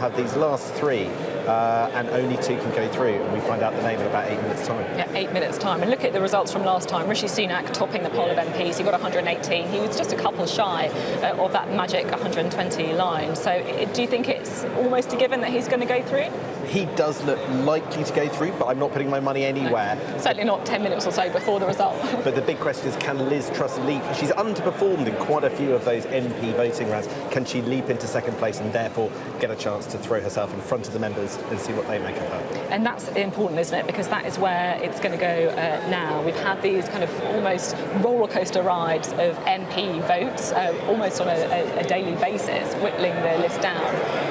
have these last three, and only two can go through, and we find out the name in about 8 minutes' time. Yeah, 8 minutes' time. And look at the results from last time. Rishi Sunak topping the poll of MPs. He got 118. He was just a couple shy of that magic 120 line. So do you think it's almost a given that he's going to go through? He does look likely to go through, but I'm not putting my money anywhere. No, certainly not 10 minutes or so before the result. But the big question is, can Liz Truss leap? She's underperformed in quite a few of those MP voting rounds. Can she leap into second place and therefore get a chance to throw herself in front of the members and see what they make of her? And that's important, isn't it? Because that is where it's going to go now. We've had these kind of almost roller coaster rides of MP votes, almost on a daily basis, whittling the list down.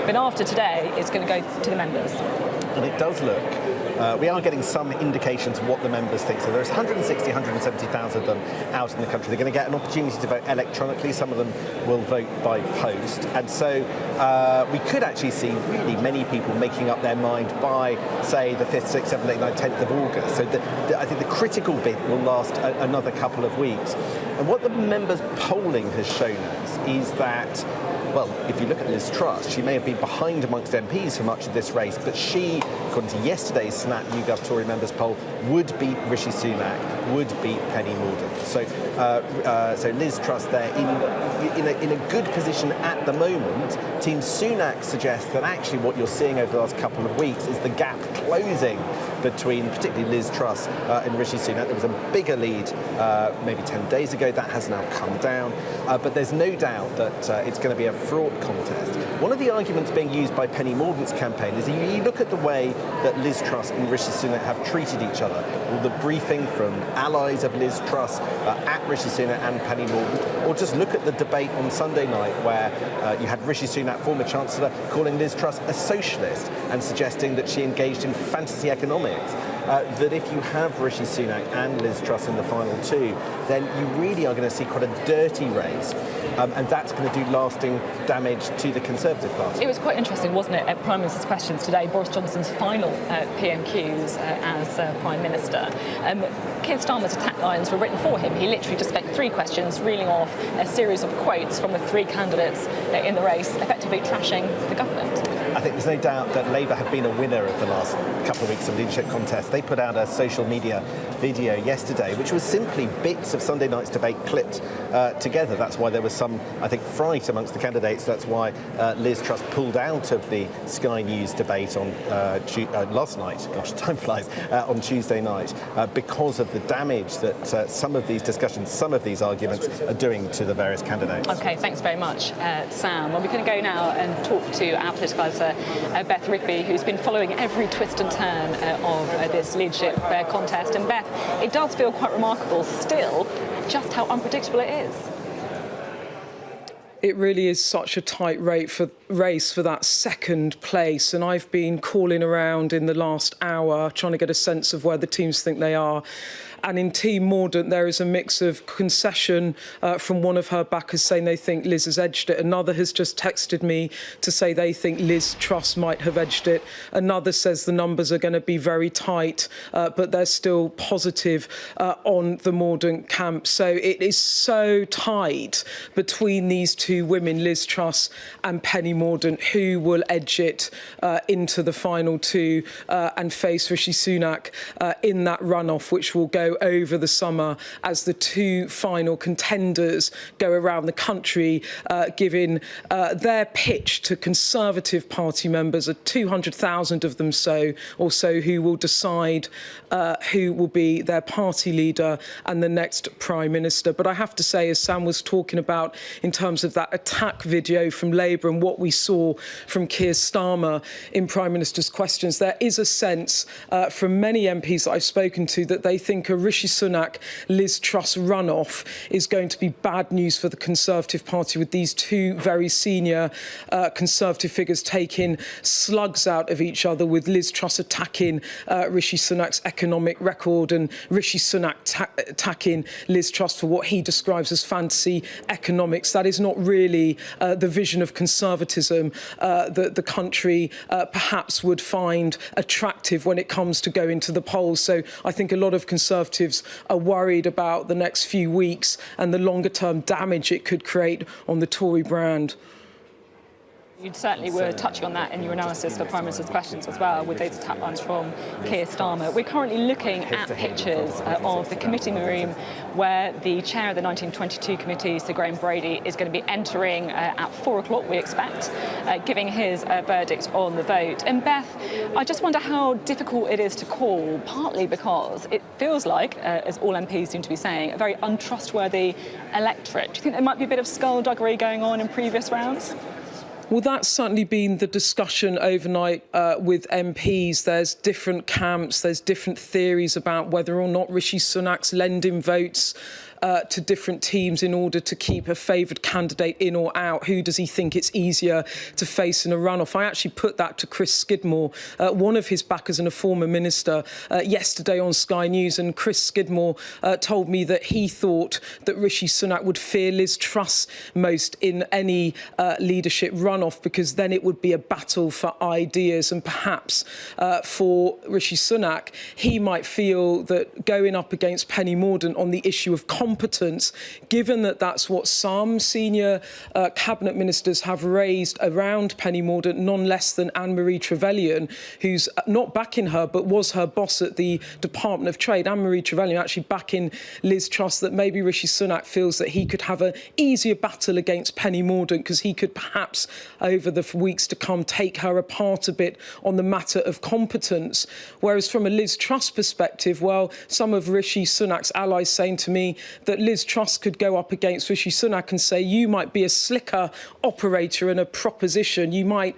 But after today, it's going to go to the members. And it does look, we are getting some indications of what the members think. So there's 160, 170,000 of them out in the country. They're going to get an opportunity to vote electronically. Some of them will vote by post. And so we could actually see really many people making up their mind by, say, the 5th, 6th, 7th, 8th, 9th, 10th of August. So I think the critical bit will last another couple of weeks. And what the members' polling has shown us is that, well, if you look at Liz Truss, she may have been behind amongst MPs for much of this race, but she, according to yesterday's Snap YouGov Tory members poll, would beat Rishi Sunak, would beat Penny Mordaunt. So Liz Truss there in a good position at the moment. Team Sunak suggests that actually what you're seeing over the last couple of weeks is the gap closing between particularly Liz Truss and Rishi Sunak. There was a bigger lead maybe 10 days ago. That has now come down. But there's no doubt that it's going to be a fraught contest. One of the arguments being used by Penny Mordaunt's campaign is you look at the way that Liz Truss and Rishi Sunak have treated each other. All the briefing from allies of Liz Truss at Rishi Sunak and Penny Mordaunt, or just look at the debate on Sunday night where you had Rishi Sunak, former Chancellor, calling Liz Truss a socialist and suggesting that she engaged in fantasy economics. That if you have Rishi Sunak and Liz Truss in the final two, then you really are going to see quite a dirty race. And that's going to do lasting damage to the Conservative Party. It was quite interesting, wasn't it, at Prime Minister's questions today, Boris Johnson's final PMQs as Prime Minister. Keir Starmer's attack lines were written for him. He literally just spent 3 questions, reeling off a series of quotes from the 3 candidates in the race, effectively trashing the government. I think there's no doubt that Labour have been a winner of the last couple of weeks of leadership contests. They put out a social media video yesterday, which was simply bits of Sunday night's debate clipped together. That's why there was some, I think, fright amongst the candidates. That's why Liz Truss pulled out of the Sky News debate on last night, gosh, time flies, on Tuesday night, because of the damage that some of these discussions, some of these arguments are doing to the various candidates. OK, thanks very much, Sam. Well, we're going to go now and talk to our political editor, Beth Rigby, who's been following every twist and turn of this leadership contest. And Beth, it does feel quite remarkable still just how unpredictable it is. It really is such a tight race for that second place. And I've been calling around in the last hour trying to get a sense of where the teams think they are. And in Team Mordaunt, there is a mix of concession from one of her backers saying they think Liz has edged it. Another has just texted me to say they think Liz Truss might have edged it. Another says the numbers are going to be very tight, but they're still positive on the Mordaunt camp. So it is so tight between these two women, Liz Truss and Penny Mordaunt, who will edge it into the final two and face Rishi Sunak in that runoff, which will go over the summer as the 2 final contenders go around the country, giving their pitch to Conservative Party members, 200,000 of them or so, who will decide who will be their party leader and the next Prime Minister. But I have to say, as Sam was talking about in terms of that attack video from Labour and what we saw from Keir Starmer in Prime Minister's questions, there is a sense from many MPs that I've spoken to that they think a Rishi Sunak, Liz Truss runoff is going to be bad news for the Conservative Party, with these 2 very senior Conservative figures taking slugs out of each other, with Liz Truss attacking Rishi Sunak's economic record and Rishi Sunak attacking Liz Truss for what he describes as fantasy economics. That is not really the vision of conservatism that the country perhaps would find attractive when it comes to going to the polls. So I think a lot of Conservatives are worried about the next few weeks and the longer-term damage it could create on the Tory brand. You certainly were touching on that in your analysis for Prime Minister's questions as well, with those attack lines from Keir Starmer. We're currently looking at pictures of the committee room where the chair of the 1922 committee, Sir Graham Brady, is going to be entering at 4 o'clock, we expect, giving his verdict on the vote. And Beth, I just wonder how difficult it is to call, partly because it feels like, as all MPs seem to be saying, a very untrustworthy electorate. Do you think there might be a bit of skullduggery going on in previous rounds? Well, that's certainly been the discussion overnight with MPs. There's different camps, there's different theories about whether or not Rishi Sunak's lending votes to different teams in order to keep a favoured candidate in or out. Who does he think it's easier to face in a runoff? I actually put that to Chris Skidmore, one of his backers and a former minister, yesterday on Sky News. And Chris Skidmore told me that he thought that Rishi Sunak would fear Liz Truss most in any leadership runoff, because then it would be a battle for ideas. And perhaps for Rishi Sunak, he might feel that going up against Penny Mordaunt on the issue of competence, given that that's what some senior cabinet ministers have raised around Penny Mordaunt, none less than Anne-Marie Trevelyan, who's not backing her but was her boss at the Department of Trade. Anne-Marie Trevelyan actually backing Liz Truss, that maybe Rishi Sunak feels that he could have an easier battle against Penny Mordaunt because he could perhaps over the weeks to come take her apart a bit on the matter of competence. Whereas from a Liz Truss perspective, well, some of Rishi Sunak's allies saying to me that Liz Truss could go up against Rishi Sunak and say, you might be a slicker operator and a proposition, you might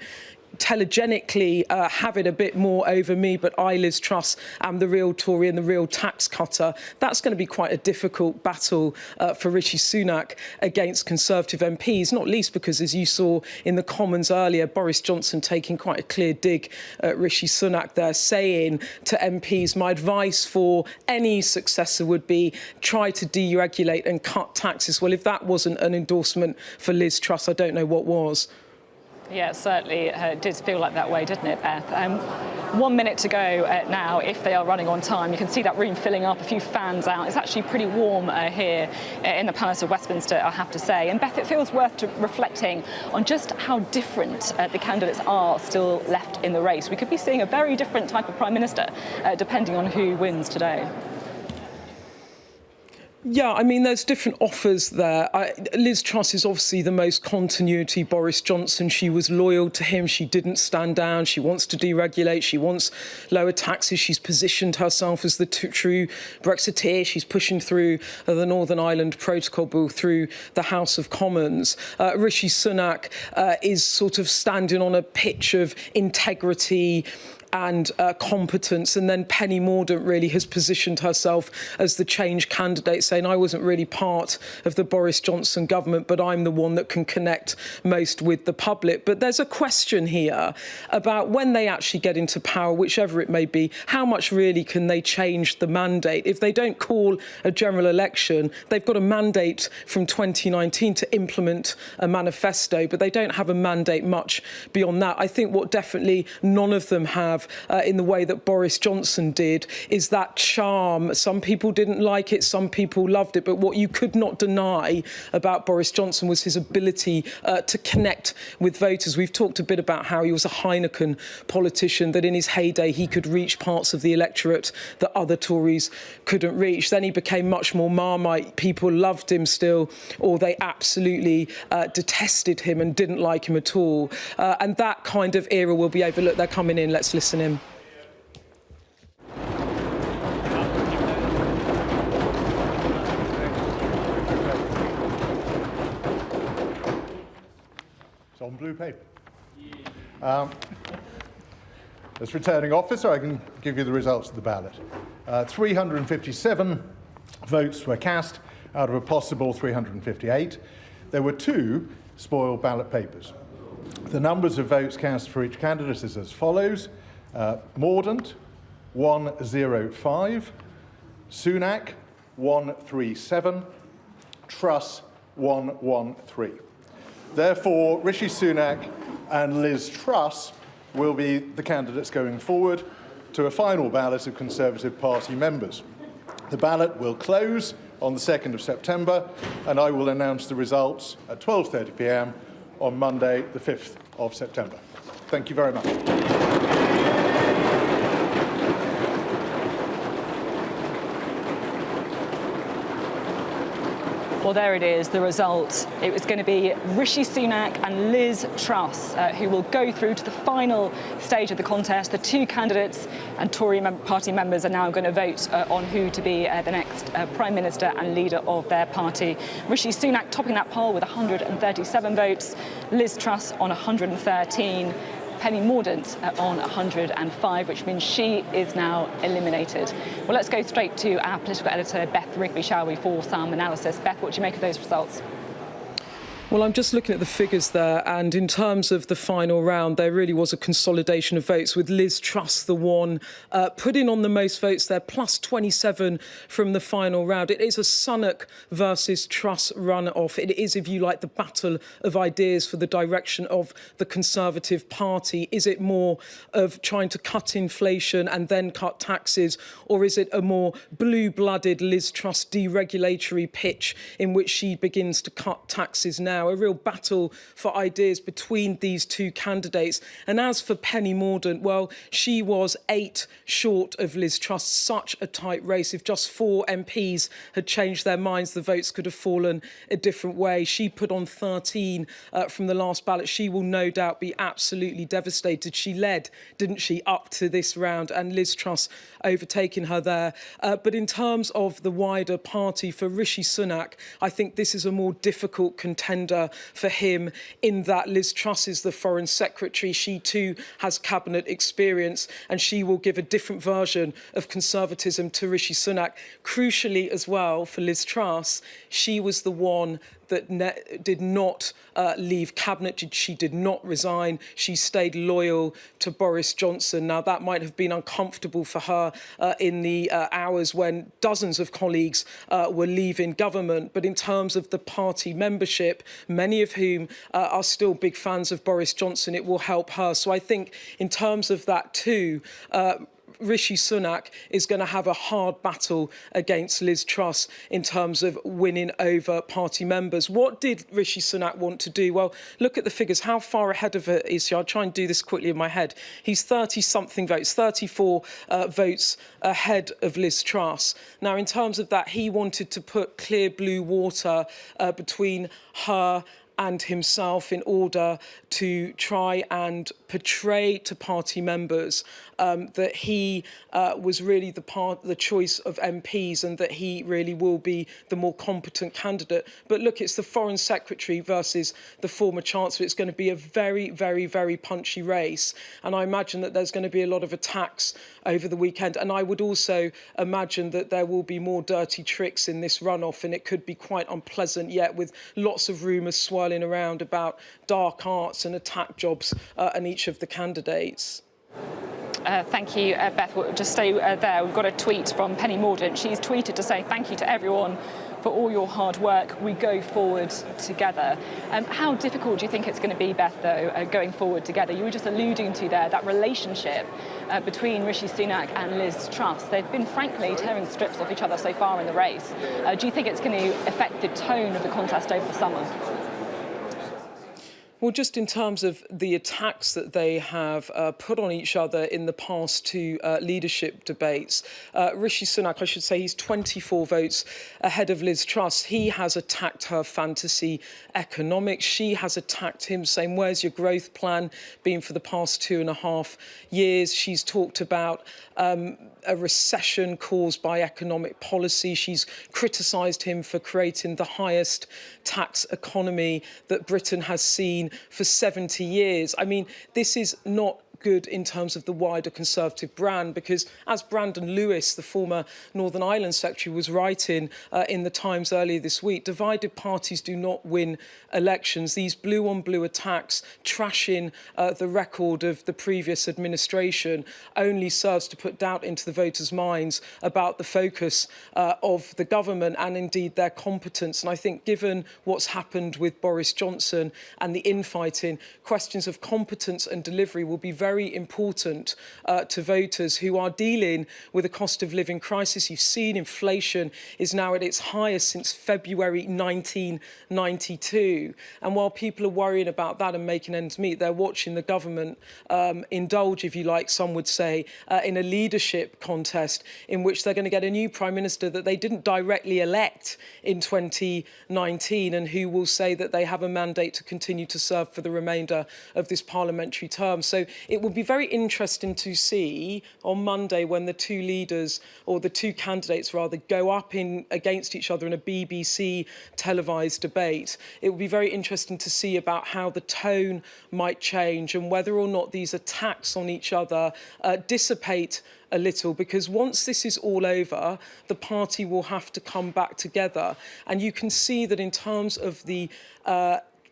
telegenically have it a bit more over me, but I, Liz Truss, am the real Tory and the real tax cutter. That's going to be quite a difficult battle for Rishi Sunak against Conservative MPs, not least because, as you saw in the Commons earlier, Boris Johnson taking quite a clear dig at Rishi Sunak there, saying to MPs, my advice for any successor would be try to deregulate and cut taxes. Well, if that wasn't an endorsement for Liz Truss, I don't know what was. Yeah, it certainly did feel like that way, didn't it, Beth? 1 minute to go now, if they are running on time. You can see that room filling up, a few fans out. It's actually pretty warm here in the Palace of Westminster, I have to say. And Beth, it feels worth reflecting on just how different the candidates are still left in the race. We could be seeing a very different type of Prime Minister, depending on who wins today. Yeah, I mean, there's different offers there. Liz Truss is obviously the most continuity Boris Johnson. She was loyal to him. She didn't stand down. She wants to deregulate. She wants lower taxes. She's positioned herself as the true Brexiteer. She's pushing through the Northern Ireland Protocol Bill through the House of Commons. Rishi Sunak is sort of standing on a pitch of integrity and competence, and then Penny Mordaunt really has positioned herself as the change candidate, saying I wasn't really part of the Boris Johnson government, but I'm the one that can connect most with the public. But there's a question here about when they actually get into power, whichever it may be, how much really can they change the mandate? If they don't call a general election, they've got a mandate from 2019 to implement a manifesto, but they don't have a mandate much beyond that. I think what definitely none of them have in the way that Boris Johnson did is that charm. Some people didn't like it, some people loved it, but what you could not deny about Boris Johnson was his ability to connect with voters. We've talked a bit about how he was a Heineken politician, that in his heyday he could reach parts of the electorate that other Tories couldn't reach. Then he became much more Marmite. People loved him still, or they absolutely detested him and didn't like him at all. And that kind of era will be over. Look, they're coming in. Let's listen in. It's on blue paper. As returning officer, I can give you the results of the ballot. 357 votes were cast out of a possible 358. There were 2 spoiled ballot papers. The numbers of votes cast for each candidate is as follows. Mordaunt, 105. Sunak, 137. Truss, 113. Therefore, Rishi Sunak and Liz Truss will be the candidates going forward to a final ballot of Conservative Party members. The ballot will close on the 2nd of September, and I will announce the results at 12:30 p.m. on Monday, the 5th of September. Thank you very much. Well, there it is, the result. It was going to be Rishi Sunak and Liz Truss who will go through to the final stage of the contest. The two candidates and Tory party members are now going to vote on who to be the next Prime Minister and leader of their party. Rishi Sunak topping that poll with 137 votes, Liz Truss on 113. Penny Mordaunt on 105, which means she is now eliminated. Well, let's go straight to our political editor, Beth Rigby, shall we, for some analysis. Beth, what do you make of those results? Well, I'm just looking at the figures there, and in terms of the final round, there really was a consolidation of votes, with Liz Truss the one putting on the most votes there, plus 27 from the final round. It is a Sunak versus Truss runoff. It is, if you like, the battle of ideas for the direction of the Conservative Party. Is it more of trying to cut inflation and then cut taxes, or is it a more blue-blooded Liz Truss deregulatory pitch in which she begins to cut taxes now? A real battle for ideas between these two candidates. And as for Penny Mordaunt, well, she was 8 short of Liz Truss. Such a tight race. If just 4 MPs had changed their minds, the votes could have fallen a different way. She put on 13 from the last ballot. She will no doubt be absolutely devastated. She led, didn't she, up to this round, and Liz Truss overtaking her there. But in terms of the wider party, for Rishi Sunak, I think this is a more difficult contender for him, in that Liz Truss is the Foreign Secretary. She too has cabinet experience, and she will give a different version of conservatism to Rishi Sunak. Crucially as well, for Liz Truss, she was the one that did not leave cabinet. She did not resign. She stayed loyal to Boris Johnson. Now, that might have been uncomfortable for her in the hours when dozens of colleagues were leaving government. But in terms of the party membership, many of whom are still big fans of Boris Johnson, it will help her. So I think in terms of that too, Rishi Sunak is going to have a hard battle against Liz Truss in terms of winning over party members. What did Rishi Sunak want to do? Well, look at the figures. How far ahead of her is he? I'll try and do this quickly in my head. He's 30-something votes, 34 votes ahead of Liz Truss. Now, in terms of that, he wanted to put clear blue water between her and himself in order to try and portray to party members that he was really the choice of MPs, and that he really will be the more competent candidate. But look, it's the Foreign Secretary versus the former Chancellor. It's going to be a very, very, very punchy race. And I imagine that there's going to be a lot of attacks over the weekend. And I would also imagine that there will be more dirty tricks in this runoff, and it could be quite unpleasant, yet with lots of rumours swirling around about dark arts and attack jobs on each of the candidates. Thank you, Beth. We'll just stay there. We've got a tweet from Penny Mordaunt. She's tweeted to say thank you to everyone for all your hard work. We go forward together. How difficult do you think it's going to be, Beth, though, going forward together? You were just alluding to there that relationship between Rishi Sunak and Liz Truss. They've been, frankly, tearing strips off each other so far in the race. Do you think it's going to affect the tone of the contest over the summer? Well, just in terms of the attacks that they have put on each other in the past two leadership debates, Rishi Sunak, I should say, he's 24 votes ahead of Liz Truss. He has attacked her fantasy economics. She has attacked him, saying, where's your growth plan been for the past 2.5 years? She's talked about a recession caused by economic policy. She's criticised him for creating the highest tax economy that Britain has seen for 70 years. I mean, this is not good in terms of the wider Conservative brand, because as Brandon Lewis, the former Northern Ireland Secretary, was writing in the Times earlier this week, divided parties do not win elections. These blue-on-blue attacks, trashing the record of the previous administration, only serves to put doubt into the voters' minds about the focus of the government and indeed their competence. And I think, given what's happened with Boris Johnson and the infighting, questions of competence and delivery will be very very important to voters who are dealing with a cost of living crisis. You've seen inflation is now at its highest since February 1992. And while people are worrying about that and making ends meet, they're watching the government indulge, if you like, some would say, in a leadership contest in which they're going to get a new Prime Minister that they didn't directly elect in 2019 and who will say that they have a mandate to continue to serve for the remainder of this parliamentary term. So it will be very interesting to see on Monday when the two leaders, or the two candidates rather, go up against each other in a BBC televised debate. It will be very interesting to see about how the tone might change and whether or not these attacks on each other dissipate a little, because once this is all over, the party will have to come back together. And you can see that in terms of the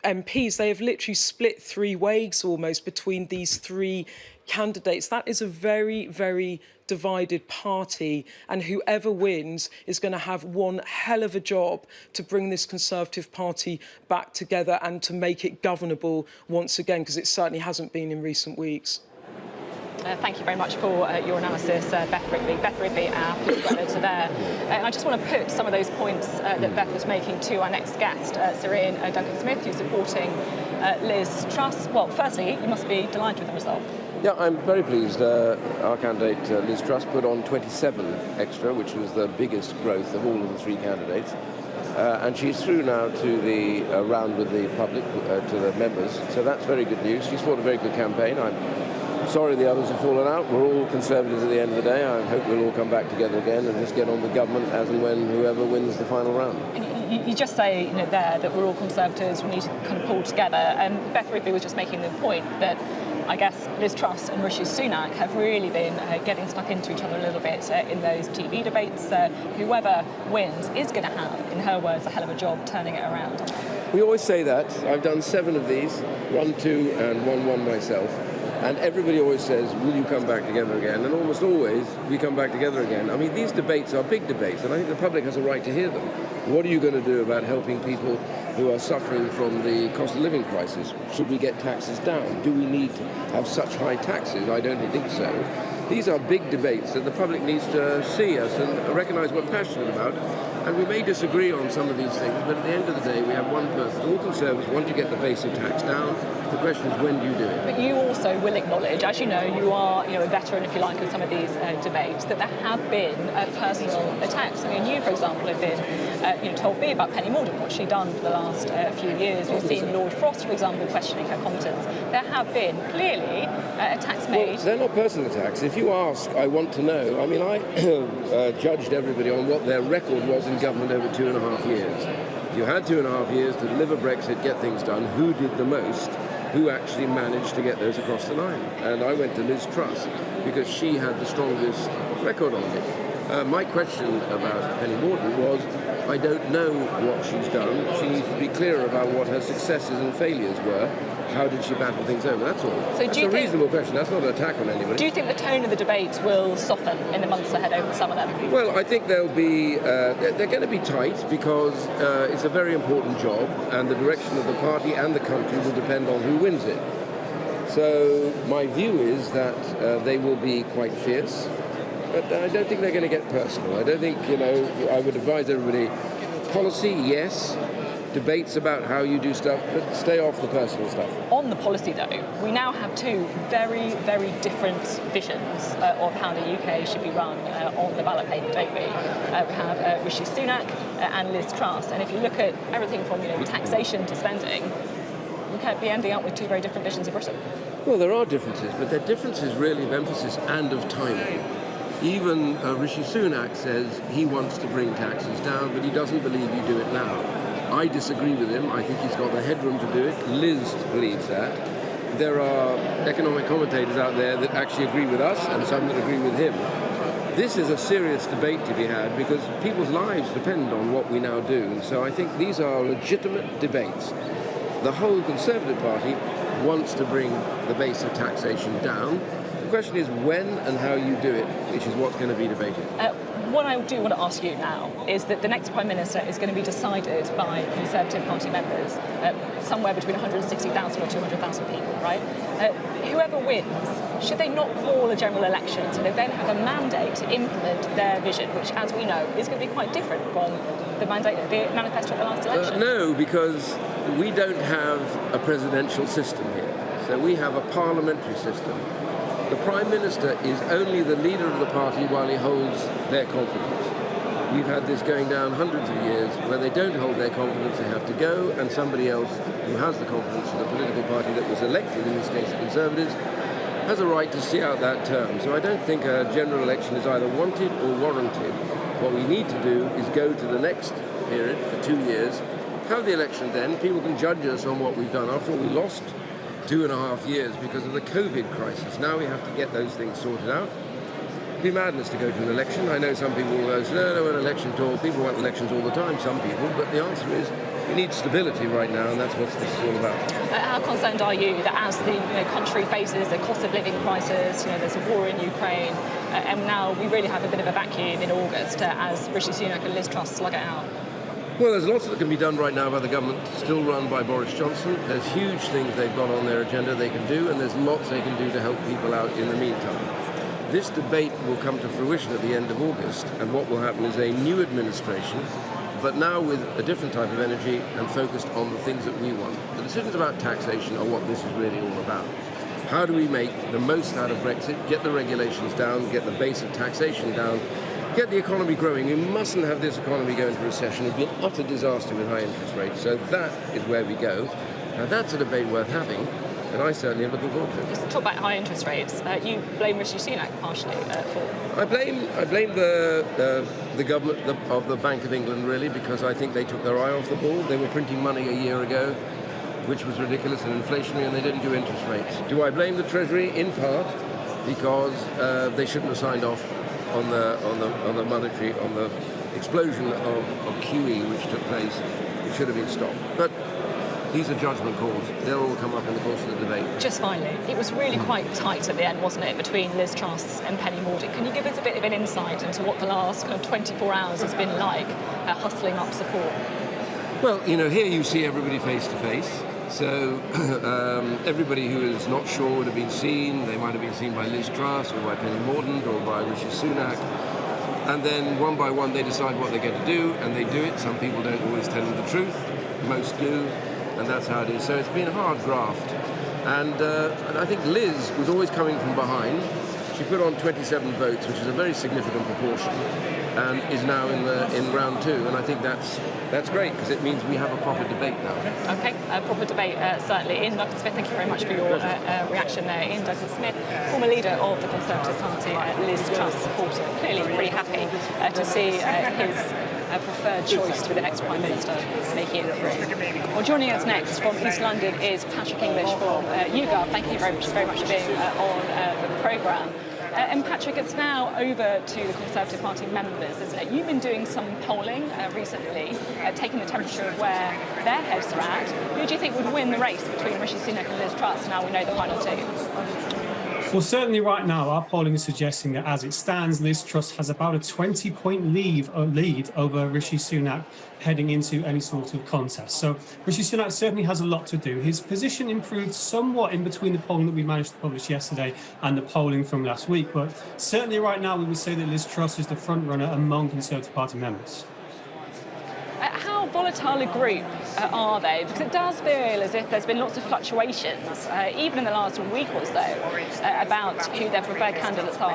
MPs, they have literally split three ways almost between these three candidates. That is a very, very divided party, and whoever wins is going to have one hell of a job to bring this Conservative Party back together and to make it governable once again, because it certainly hasn't been in recent weeks. Thank you very much for your analysis, Beth Rigby. Beth Rigby, our political editor there. And I just want to put some of those points that Beth was making to our next guest, Syrian Duncan-Smith, who's supporting Liz Truss. Well, firstly, you must be delighted with the result. Yeah, I'm very pleased. Our candidate, Liz Truss, put on 27 extra, which was the biggest growth of all of the three candidates. And she's through now to the round with the public, to the members. So that's very good news. She's fought a very good campaign. I'm sorry the others have fallen out. We're all Conservatives at the end of the day. I hope we'll all come back together again and just get on with government as and when whoever wins the final round. You just say there that we're all Conservatives, we need to kind of pull together. And Beth Rigby was just making the point that I guess Liz Truss and Rishi Sunak have really been getting stuck into each other a little bit in those TV debates. Whoever wins is going to have, in her words, a hell of a job turning it around. We always say that. I've done 7 of these, run 2 and won 1 myself. And everybody always says, will you come back together again? And almost always, we come back together again. I mean, these debates are big debates, and I think the public has a right to hear them. What are you going to do about helping people who are suffering from the cost of living crisis? Should we get taxes down? Do we need to have such high taxes? I don't think so. These are big debates that the public needs to see us and recognise we're passionate about. And we may disagree on some of these things, but at the end of the day, we have one purpose. All Conservatives want to get the basic tax down. The question is, when do you do it? But you also will acknowledge, as you know, you are a veteran, if you like, of some of these debates, that there have been personal attacks. I mean, you, for example, have been told me about Penny Mordaunt, what she'd done for the last few years. We've seen Lord Frost, for example, questioning her competence. There have been, clearly, attacks made. Well, they're not personal attacks. If you ask, I want to know. I mean, I judged everybody on what their record was in government over 2.5 years. You had 2.5 years to deliver Brexit, get things done. Who did the most? Who actually managed to get those across the line? And I went to Liz Truss because she had the strongest record on it. My question about Penny Mordaunt was, I don't know what she's done. She needs to be clearer about what her successes and failures were. How did she battle things over? That's all. So that's a reasonable question. That's not an attack on anybody. Do you think the tone of the debate will soften in the months ahead over some of them? Well, I think they'll be. They're going to be tight because it's a very important job, and the direction of the party and the country will depend on who wins it. So my view is that they will be quite fierce, but I don't think they're going to get personal. I don't think, I would advise everybody, policy, yes. Debates about how you do stuff, but stay off the personal stuff. On the policy, though, we now have 2 very, very different visions of how the UK should be run on the ballot paper, don't we? We have Rishi Sunak and Liz Truss, and if you look at everything from taxation to spending, we can't be ending up with 2 very different visions of Britain. Well, there are differences, but they're differences really of emphasis and of timing. Even Rishi Sunak says he wants to bring taxes down, but he doesn't believe you do it now. I disagree with him. I think he's got the headroom to do it. Liz believes that. There are economic commentators out there that actually agree with us and some that agree with him. This is a serious debate to be had because people's lives depend on what we now do. So I think these are legitimate debates. The whole Conservative Party wants to bring the base of taxation down. The question is when and how you do it, which is what's going to be debated. What I do want to ask you now is that the next Prime Minister is going to be decided by Conservative Party members, somewhere between 160,000 or 200,000 people, right? Whoever wins should they not call a general election so they then have a mandate to implement their vision, which, as we know, is going to be quite different from the manifesto of the last election? No, because we don't have a presidential system here. So we have a parliamentary system. The Prime Minister is only the leader of the party while he holds their confidence. We've had this going down hundreds of years where they don't hold their confidence, they have to go, and somebody else who has the confidence of the political party that was elected, in this case the Conservatives, has a right to see out that term. So I don't think a general election is either wanted or warranted. What we need to do is go to the next period for 2 years, have the election then, people can judge us on what we've done. After all, we lost 2.5 years because of the COVID crisis. Now we have to get those things sorted out. It'd be madness to go to an election. I know some people will say, no, an election at all. People want elections all the time, some people, but the answer is we need stability right now, and that's what this is all about. How concerned are you that as the country faces a cost of living crisis, there's a war in Ukraine, and now we really have a bit of a vacuum in August as Rishi Sunak and Liz Truss slug it out? Well, there's lots that can be done right now by the government, still run by Boris Johnson. There's huge things they've got on their agenda they can do, and there's lots they can do to help people out in the meantime. This debate will come to fruition at the end of August, and what will happen is a new administration, but now with a different type of energy and focused on the things that we want. The decisions about taxation are what this is really all about. How do we make the most out of Brexit, get the regulations down, get the base of taxation down, get the economy growing? We mustn't have this economy go into recession. It would be an utter disaster with high interest rates. So that is where we go. Now that's a debate worth having, and I certainly am looking forward to it. Just talk about high interest rates. You blame Rishi Sunak partially for. I blame the government of the Bank of England really, because I think they took their eye off the ball. They were printing money a year ago, which was ridiculous and inflationary, and they didn't do interest rates. Do I blame the Treasury? In part, because they shouldn't have signed off on the explosion of QE which took place. It should have been stopped. But these are judgment calls. They'll all come up in the course of the debate. Just finally, it was really quite tight at the end, wasn't it, between Liz Truss and Penny Mordaunt? Can you give us a bit of an insight into what the last 24 hours has been like, hustling up support? Well, here you see everybody face to face. So everybody who is not sure would have been seen. They might have been seen by Liz Truss or by Penny Mordaunt or by Rishi Sunak. And then one by one they decide what they're going to do, and they do it. Some people don't always tell you the truth. Most do. And that's how it is. So it's been a hard graft. And I think Liz was always coming from behind. She put on 27 votes, which is a very significant proportion, and is now in round 2. And I think that's great, because it means we have a proper debate now. OK, a proper debate, certainly. Ian Douglas Smith, thank you very much for your reaction there. Ian Douglas Smith, former leader of the Conservative Party, Liz Truss supporter, clearly really happy to see his preferred choice to be the next Prime Minister making it through. Well, joining us next from East London is Patrick English from YouGov. Thank you very much for being on the programme. And Patrick, it's now over to the Conservative Party members, isn't it? You've been doing some polling recently, taking the temperature of where their heads are at. Who do you think would win the race between Rishi Sunak and Liz Truss? Now we know the final two. Well, certainly right now, our polling is suggesting that as it stands, Liz Truss has about a 20-point lead over Rishi Sunak heading into any sort of contest. So Rishi Sunak certainly has a lot to do. His position improved somewhat in between the polling that we managed to publish yesterday and the polling from last week. But certainly right now, we would say that Liz Truss is the front runner among Conservative Party members. How volatile a group are they? Because it does feel as if there's been lots of fluctuations, even in the last week or so, about who their preferred candidates are.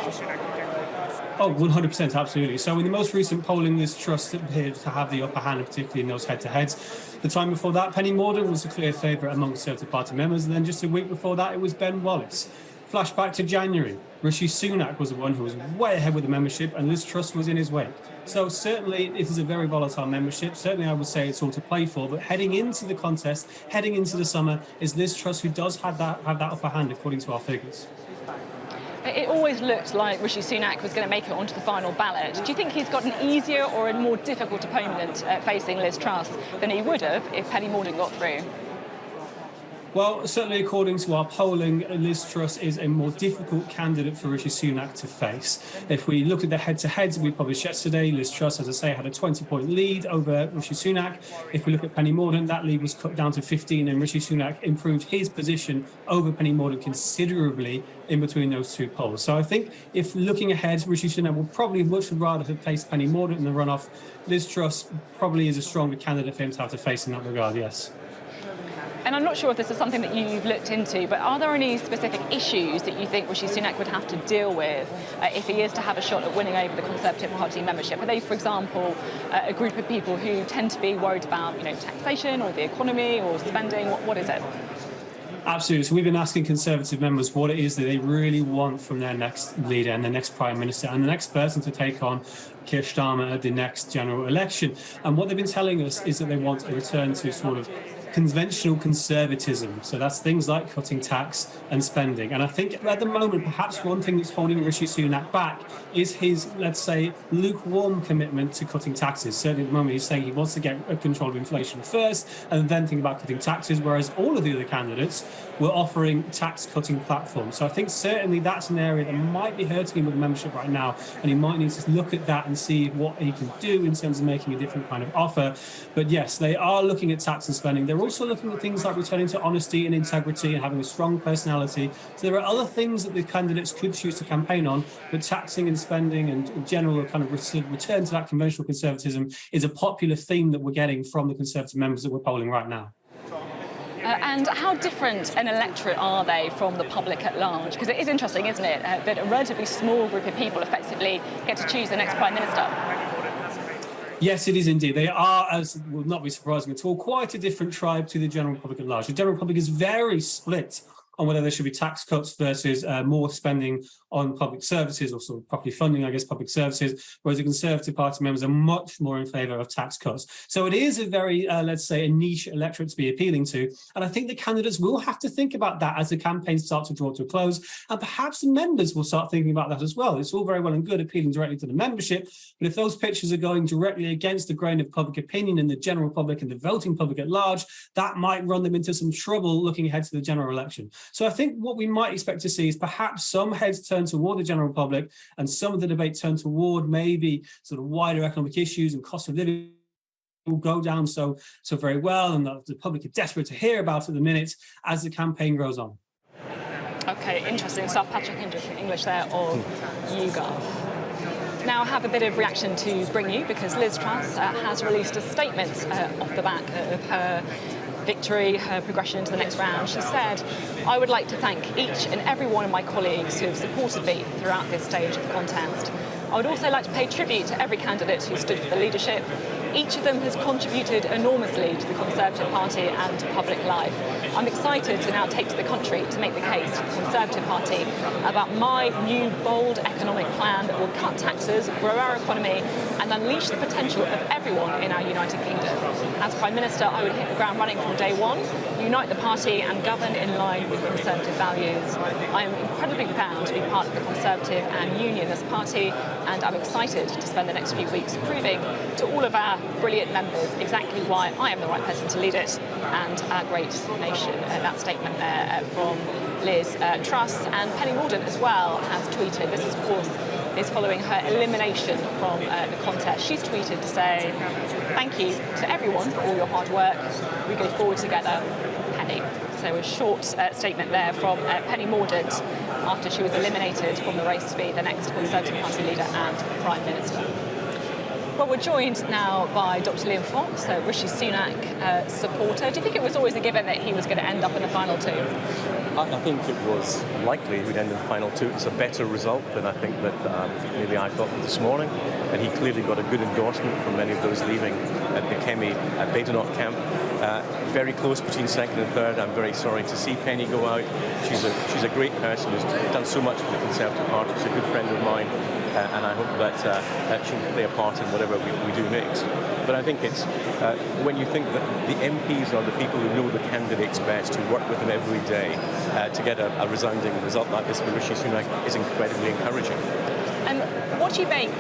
Oh, 100%, absolutely. So in the most recent polling, Liz Truss appeared to have the upper hand, particularly in those head-to-heads. The time before that, Penny Mordaunt was a clear favourite among Conservative Party members, and then just a week before that, it was Ben Wallace. Flashback to January, Rishi Sunak was the one who was way ahead with the membership, and Liz Truss was in his wake. So certainly it is a very volatile membership. Certainly I would say it's all to play for, but heading into the contest, heading into the summer, is Liz Truss who does have that upper hand according to our figures. It always looked like Rishi Sunak was going to make it onto the final ballot. Do you think he's got an easier or a more difficult opponent facing Liz Truss than he would have if Penny Mordaunt got through? Well, certainly according to our polling, Liz Truss is a more difficult candidate for Rishi Sunak to face. If we look at the head-to-heads we published yesterday, Liz Truss, as I say, had a 20-point lead over Rishi Sunak. If we look at Penny Mordaunt, that lead was cut down to 15, and Rishi Sunak improved his position over Penny Mordaunt considerably in between those two polls. So I think if looking ahead, Rishi Sunak will probably much rather have faced Penny Mordaunt in the runoff. Liz Truss probably is a stronger candidate for him to have to face in that regard, yes. And I'm not sure if this is something that you've looked into, but are there any specific issues that you think Rishi Sunak would have to deal with if he is to have a shot at winning over the Conservative Party membership? Are they, for example, a group of people who tend to be worried about, taxation or the economy or spending? What is it? Absolutely. So we've been asking Conservative members what it is that they really want from their next leader and the next Prime Minister and the next person to take on Keir Starmer at the next general election. And what they've been telling us is that they want a return to sort of conventional conservatism. So that's things like cutting tax and spending. And I think at the moment, perhaps one thing that's holding Rishi Sunak back is his, let's say, lukewarm commitment to cutting taxes. Certainly at the moment, he's saying he wants to get control of inflation first and then think about cutting taxes, whereas all of the other candidates were offering tax-cutting platforms. So I think certainly that's an area that might be hurting him with membership right now, and he might need to look at that and see what he can do in terms of making a different kind of offer. But yes, they are looking at tax and spending. They're also looking at things like returning to honesty and integrity and having a strong personality. So there are other things that the candidates could choose to campaign on, but taxing and spending and in general kind of return to that conventional conservatism is a popular theme that we're getting from the Conservative members that we're polling right now. And how different an electorate are they from the public at large? Because it is interesting, isn't it, that a relatively small group of people effectively get to choose the next Prime Minister? Yes, it is indeed. They are, as will not be surprising at all, quite a different tribe to the general public at large. The general public is very split on whether there should be tax cuts versus more spending on public services or sort of properly funding, I guess, public services, whereas the Conservative Party members are much more in favour of tax cuts. So it is a very, let's say, a niche electorate to be appealing to. And I think the candidates will have to think about that as the campaigns start to draw to a close. And perhaps the members will start thinking about that as well. It's all very well and good appealing directly to the membership, but if those pictures are going directly against the grain of public opinion in the general public and the voting public at large, that might run them into some trouble looking ahead to the general election. So I think what we might expect to see is perhaps some heads turn toward the general public and some of the debate turn toward maybe sort of wider economic issues and cost of living will go down so very well, and the public are desperate to hear about at the minute as the campaign goes on. Okay, interesting stuff. Patrick English there of YouGov. Now I have a bit of reaction to bring you because Liz Truss has released a statement off the back of her victory, her progression into the next round. She said, "I would like to thank each and every one of my colleagues who have supported me throughout this stage of the contest. I would also like to pay tribute to every candidate who stood for the leadership. Each of them has contributed enormously to the Conservative Party and to public life. I'm excited to now take to the country to make the case to the Conservative Party about my new bold economic plan that will cut taxes, grow our economy and unleash the potential of everyone in our United Kingdom. As Prime Minister, I would hit the ground running from day one, unite the party and govern in line with Conservative values. I am incredibly proud to be part of the Conservative and Unionist Party, and I'm excited to spend the next few weeks proving to all of our brilliant members exactly why I am the right person to lead it and our great nation." That statement there from Liz Truss, and Penny Mordaunt as well has tweeted. This, of course, is following her elimination from the contest. She's tweeted to say, "Thank you to everyone for all your hard work. We go forward together, Penny." So a short statement there from Penny Mordaunt after she was eliminated from the race to be the next Conservative Party leader and Prime Minister. Well, we're joined now by Dr. Liam Fox, a Rishi Sunak supporter. Do you think it was always a given that he was going to end up in the final two? I think it was likely he would end in the final two. It's a better result than I think that maybe I thought this morning. And he clearly got a good endorsement from many of those leaving at the Kemi Badenoch camp. Very close between second and third. I'm very sorry to see Penny go out. She's a great person who's done so much for the Conservative Party. She's a good friend of mine. And I hope that she'll play a part in whatever we do next. But I think it's when you think that the MPs are the people who know the candidates best, who work with them every day, to get a resounding result like this for Rishi Sunak is incredibly encouraging. What do you make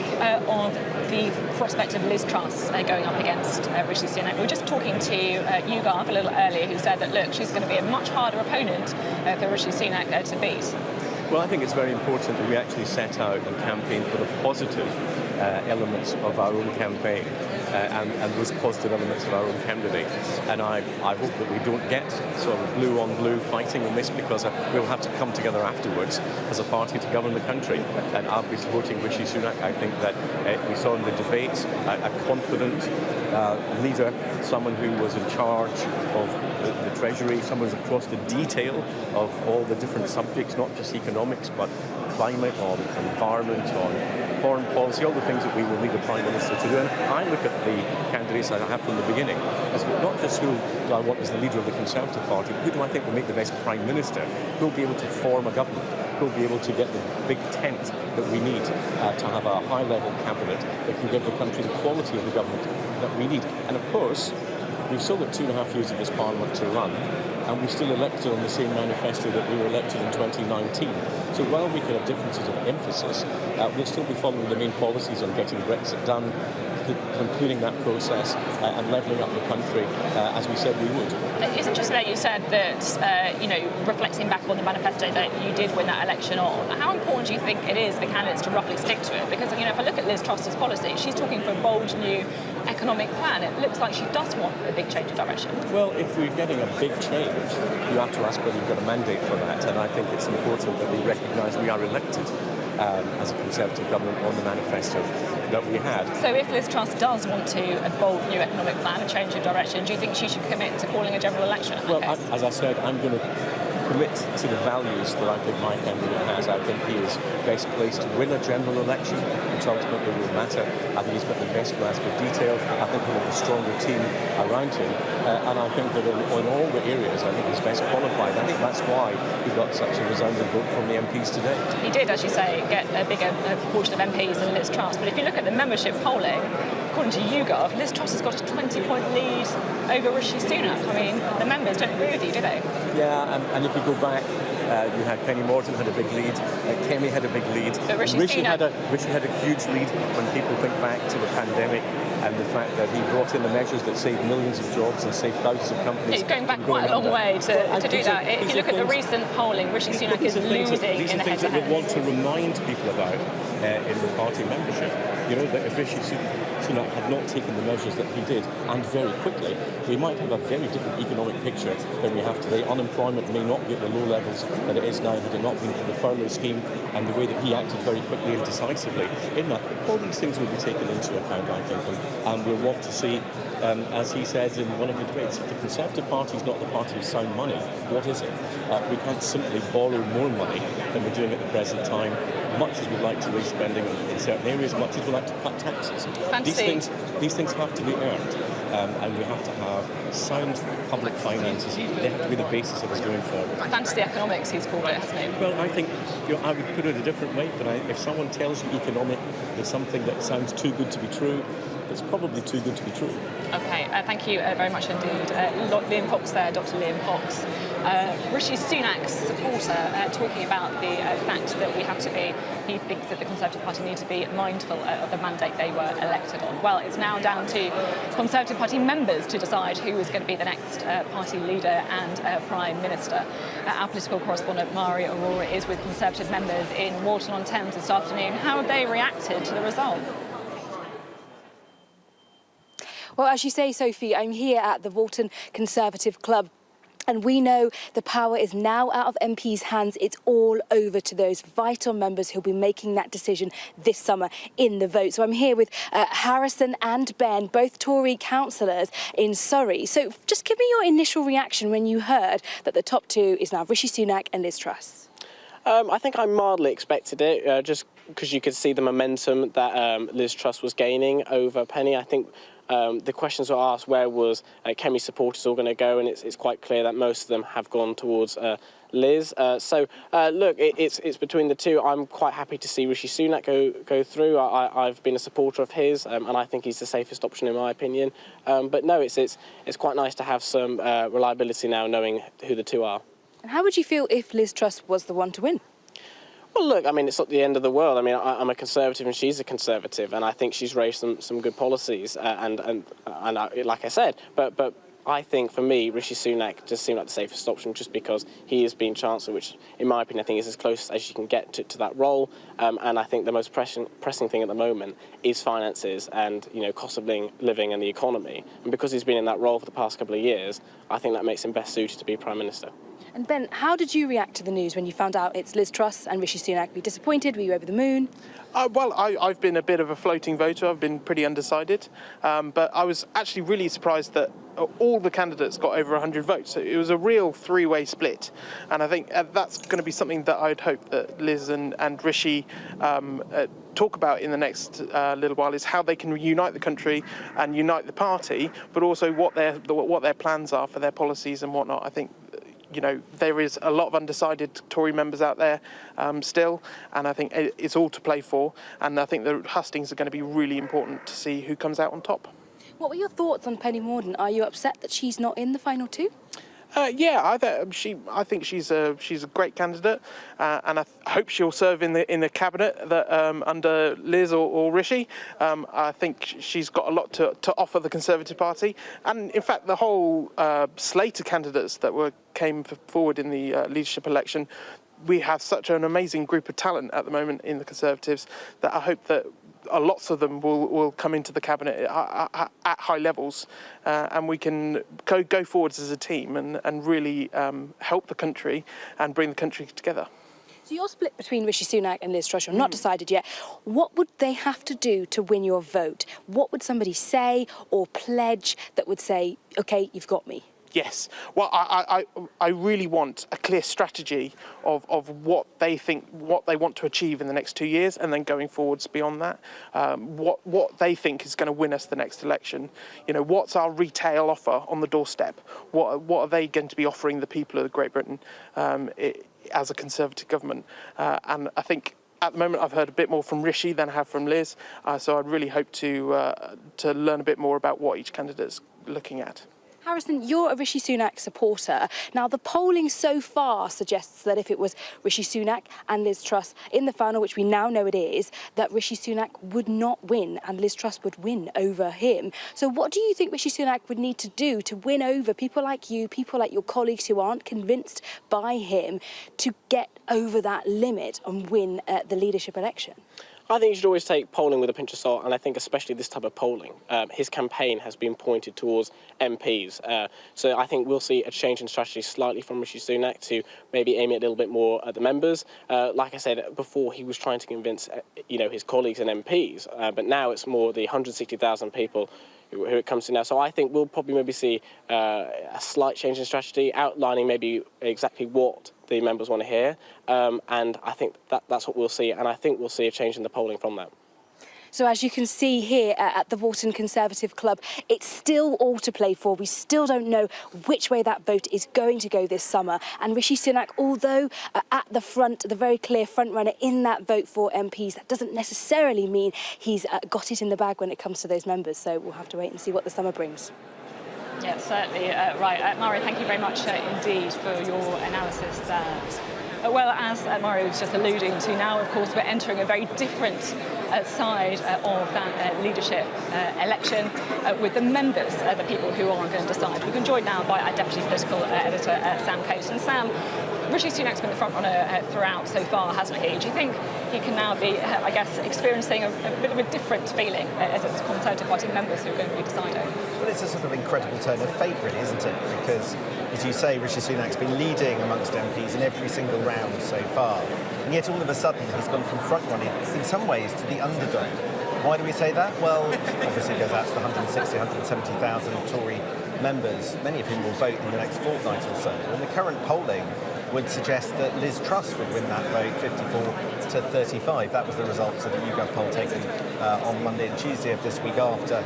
of the prospect of Liz Truss going up against Rishi Sunak? We were just talking to YouGov a little earlier, who said that, look, she's going to be a much harder opponent for Rishi Sunak to beat. Well, I think it's very important that we actually set out and campaign for the positive elements of our own campaign and those positive elements of our own candidate. And I hope that we don't get sort of blue on blue fighting on this, because we'll have to come together afterwards as a party to govern the country. And I'll be supporting Rishi Sunak. I think that we saw in the debates a confident leader, someone who was in charge of the Treasury, someone who's across the detail of all the different subjects, not just economics, but climate, on environment, on foreign policy, all the things that we will need a Prime Minister to do. And I look at the candidates I have from the beginning as not just who do I want as the leader of the Conservative Party, but who do I think will make the best Prime Minister, who will be able to form a government, who will be able to get the big tent that we need to have a high-level cabinet that can give the country the quality of the government that we need. And of course, we've still got 2.5 years of this Parliament to run, and we're still elected on the same manifesto that we were elected in 2019. So while we could have differences of emphasis, we'll still be following the main policies on getting Brexit done, concluding that process and levelling up the country as we said we would. It's interesting that you said that, reflecting back on the manifesto that you did win that election on, how important do you think it is for candidates to roughly stick to it? Because, if I look at Liz Truss's policy, she's talking for a bold new economic plan. It looks like she does want a big change of direction. Well, if we're getting a big change, you have to ask whether you've got a mandate for that. And I think it's important that we recognise we are elected as a Conservative government on the manifesto that we had. So if Liz Truss does want to a bold new economic plan, a change of direction, do you think she should commit to calling a general election? Well, as I said, I'm going to commit to the values that I think my candidate has. I think he is best placed to win a general election, which ultimately will matter. I think he's got the best grasp of detail. I think he'll have a stronger team around him. And I think that in all the areas, I think he's best qualified. I think that's why he got such a resounding vote from the MPs today. He did, as you say, get a bigger proportion of MPs than Liz Truss. But if you look at the membership polling, according to YouGov, Liz Truss has got a 20-point lead over Rishi Sunak. I mean, the members don't agree with you, do they? Yeah, and if you go back, you had Penny Mordaunt had a big lead, Kemi had a big lead. But Rishi had a huge lead when people think back to the pandemic and the fact that he brought in the measures that saved millions of jobs and saved thousands of companies. He's going back quite a long way to do that. If you look at the recent polling, Rishi Sunak is losing in the head-to-head. These are things that we want to remind people about in the party membership. That if Rishi Sunak had not taken the measures that he did, and very quickly, we might have a very different economic picture than we have today. Unemployment may not be at the low levels that it is now had it not been for the furlough scheme and the way that he acted very quickly and decisively in that. All these things will be taken into account, I think, and we'll want to see, as he says in one of the debates, if the Conservative Party is not the party of sound money, what is it? We can't simply borrow more money than we're doing at the present time, much as we'd like to raise spending in certain areas, much as we'd like to cut taxes. These things have to be earned, and we have to have sound public finances. They have to be the basis of us going forward. Fantasy economics, he's called it, hasn't he? Well, I think I would put it a different way, but if someone tells you economic is something that sounds too good to be true, it's probably too good to be true. OK, thank you very much indeed. Liam Fox there, Dr. Liam Fox. Rishi Sunak's supporter talking about the fact that he thinks that the Conservative Party need to be mindful of the mandate they were elected on. Well, it's now down to Conservative Party members to decide who is going to be the next party leader and Prime Minister. Our political correspondent, Mari Aurora, is with Conservative members in Walton-on-Thames this afternoon. How have they reacted to the result? Well, as you say, Sophie, I'm here at the Walton Conservative Club. And we know the power is now out of MPs' hands. It's all over to those vital members who'll be making that decision this summer in the vote. So I'm here with Harrison and Ben, both Tory councillors in Surrey. So just give me your initial reaction when you heard that the top two is now Rishi Sunak and Liz Truss. I think I mildly expected it, just because you could see the momentum that Liz Truss was gaining over Penny. I think the questions were asked, where was Kemi's supporters all going to go? And it's quite clear that most of them have gone towards Liz. Look, it's between the two. I'm quite happy to see Rishi Sunak go through. I've been a supporter of his, and I think he's the safest option in my opinion. But no, it's quite nice to have some reliability now, knowing who the two are. And how would you feel if Liz Truss was the one to win? Well, look, I mean, it's not the end of the world. I mean, I'm a Conservative and she's a Conservative, and I think she's raised some good policies, and like I said, but I think, for me, Rishi Sunak just seemed like the safest option just because he is being Chancellor, which, in my opinion, I think is as close as you can get to that role. And I think the most pressing thing at the moment is finances and, cost of living and the economy. And because he's been in that role for the past couple of years, I think that makes him best suited to be Prime Minister. And Ben, how did you react to the news when you found out it's Liz Truss and Rishi Sunak? Were you disappointed? Were you over the moon? Well, I've been a bit of a floating voter. I've been pretty undecided. But I was actually really surprised that all the candidates got over 100 votes. So it was a real three-way split. And I think that's going to be something that I'd hope that Liz and Rishi talk about in the next little while, is how they can unite the country and unite the party, but also what their plans are for their policies and whatnot. I think there is a lot of undecided Tory members out there still, and I think it's all to play for. And I think the hustings are going to be really important to see who comes out on top. What were your thoughts on Penny Mordaunt? Are you upset that she's not in the final two? Yeah, I think she's a great candidate, and I hope she'll serve in the cabinet that under Liz or Rishi. I think she's got a lot to offer the Conservative Party, and in fact the whole slate of candidates that came forward in the leadership election. We have such an amazing group of talent at the moment in the Conservatives that I hope that lots of them will come into the cabinet at high levels, and we can go forwards as a team and really help the country and bring the country together. So you're split between Rishi Sunak and Liz Truss. You're not decided yet. What would they have to do to win your vote? What would somebody say or pledge that would say, OK, you've got me? Yes. Well, I really want a clear strategy of what they want to achieve in the next 2 years, and then going forwards beyond that, what they think is going to win us the next election. What's our retail offer on the doorstep? What are they going to be offering the people of Great Britain as a Conservative government? And I think at the moment I've heard a bit more from Rishi than I have from Liz, so I'd really hope to learn a bit more about what each candidate's looking at. Harrison, you're a Rishi Sunak supporter. Now, the polling so far suggests that if it was Rishi Sunak and Liz Truss in the final, which we now know it is, that Rishi Sunak would not win and Liz Truss would win over him. So what do you think Rishi Sunak would need to do to win over people like you, people like your colleagues who aren't convinced by him, to get over that limit and win the leadership election? I think you should always take polling with a pinch of salt, and I think especially this type of polling. His campaign has been pointed towards MPs. So I think we'll see a change in strategy slightly from Rishi Sunak to maybe aim it a little bit more at the members. Like I said before, he was trying to convince his colleagues and MPs, but now it's more the 160,000 people who it comes to now. So I think we'll probably maybe see a slight change in strategy, outlining maybe exactly what the members want to hear, and I think that's what we'll see, and I think we'll see a change in the polling from that. So as you can see here at the Walton Conservative Club, it's still all to play for. We still don't know which way that vote is going to go this summer. And Rishi Sunak, although at the front, the very clear front runner in that vote for MPs, that doesn't necessarily mean he's got it in the bag when it comes to those members. So we'll have to wait and see what the summer brings. Yeah, certainly. Right. Mario, thank you very much indeed for your analysis there. Well, as Mario was just alluding to, now, of course, we're entering a very different side of that leadership election with the members, the people who are going to decide. We've been joined now by our Deputy Political Editor, Sam Coates. And Sam, Rishi Sunak's been the front runner throughout so far, hasn't he? Do you think he can now be, I guess, experiencing a bit of a different feeling as it's Conservative Party members who are going to be deciding? Well, it's a sort of incredible turn of fate, really, isn't it? Because, as you say, Rishi Sunak's been leading amongst MPs in every single round so far. And yet, all of a sudden, he's gone from front running, in some ways, to the underdog. Why do we say that? Well, obviously it goes out to the 160,000, 170,000 Tory members, many of whom will vote in the next fortnight or so. And the current polling would suggest that Liz Truss would win that vote 54 to 35. That was the results of the YouGov poll taken on Monday and Tuesday of this week after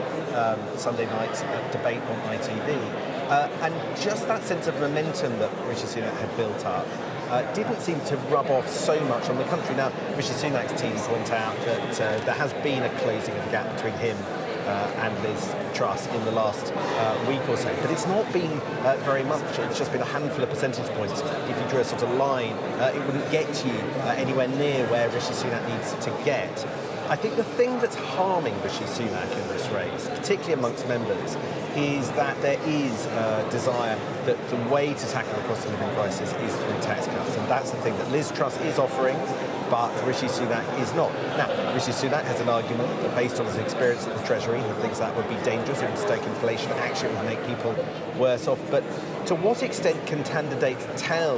Sunday night's debate on ITV. And just that sense of momentum that Rishi Sunak had built up didn't seem to rub off so much on the country. Now, Rishi Sunak's team point out that there has been a closing of the gap between him and Liz Truss in the last week or so. But it's not been very much. It's just been a handful of percentage points. If you drew a sort of line, it wouldn't get you anywhere near where Rishi Sunak needs to get. I think the thing that's harming Rishi Sunak in this race, particularly amongst members, is that there is a desire that the way to tackle the cost of living crisis is through tax cuts. And that's the thing that Liz Truss is offering, but Rishi Sunak is not. Now, Rishi Sunak has an argument that based on his experience at the Treasury, he thinks that would be dangerous. It would stoke inflation. Actually, it would make people worse off. But to what extent can candidates tell,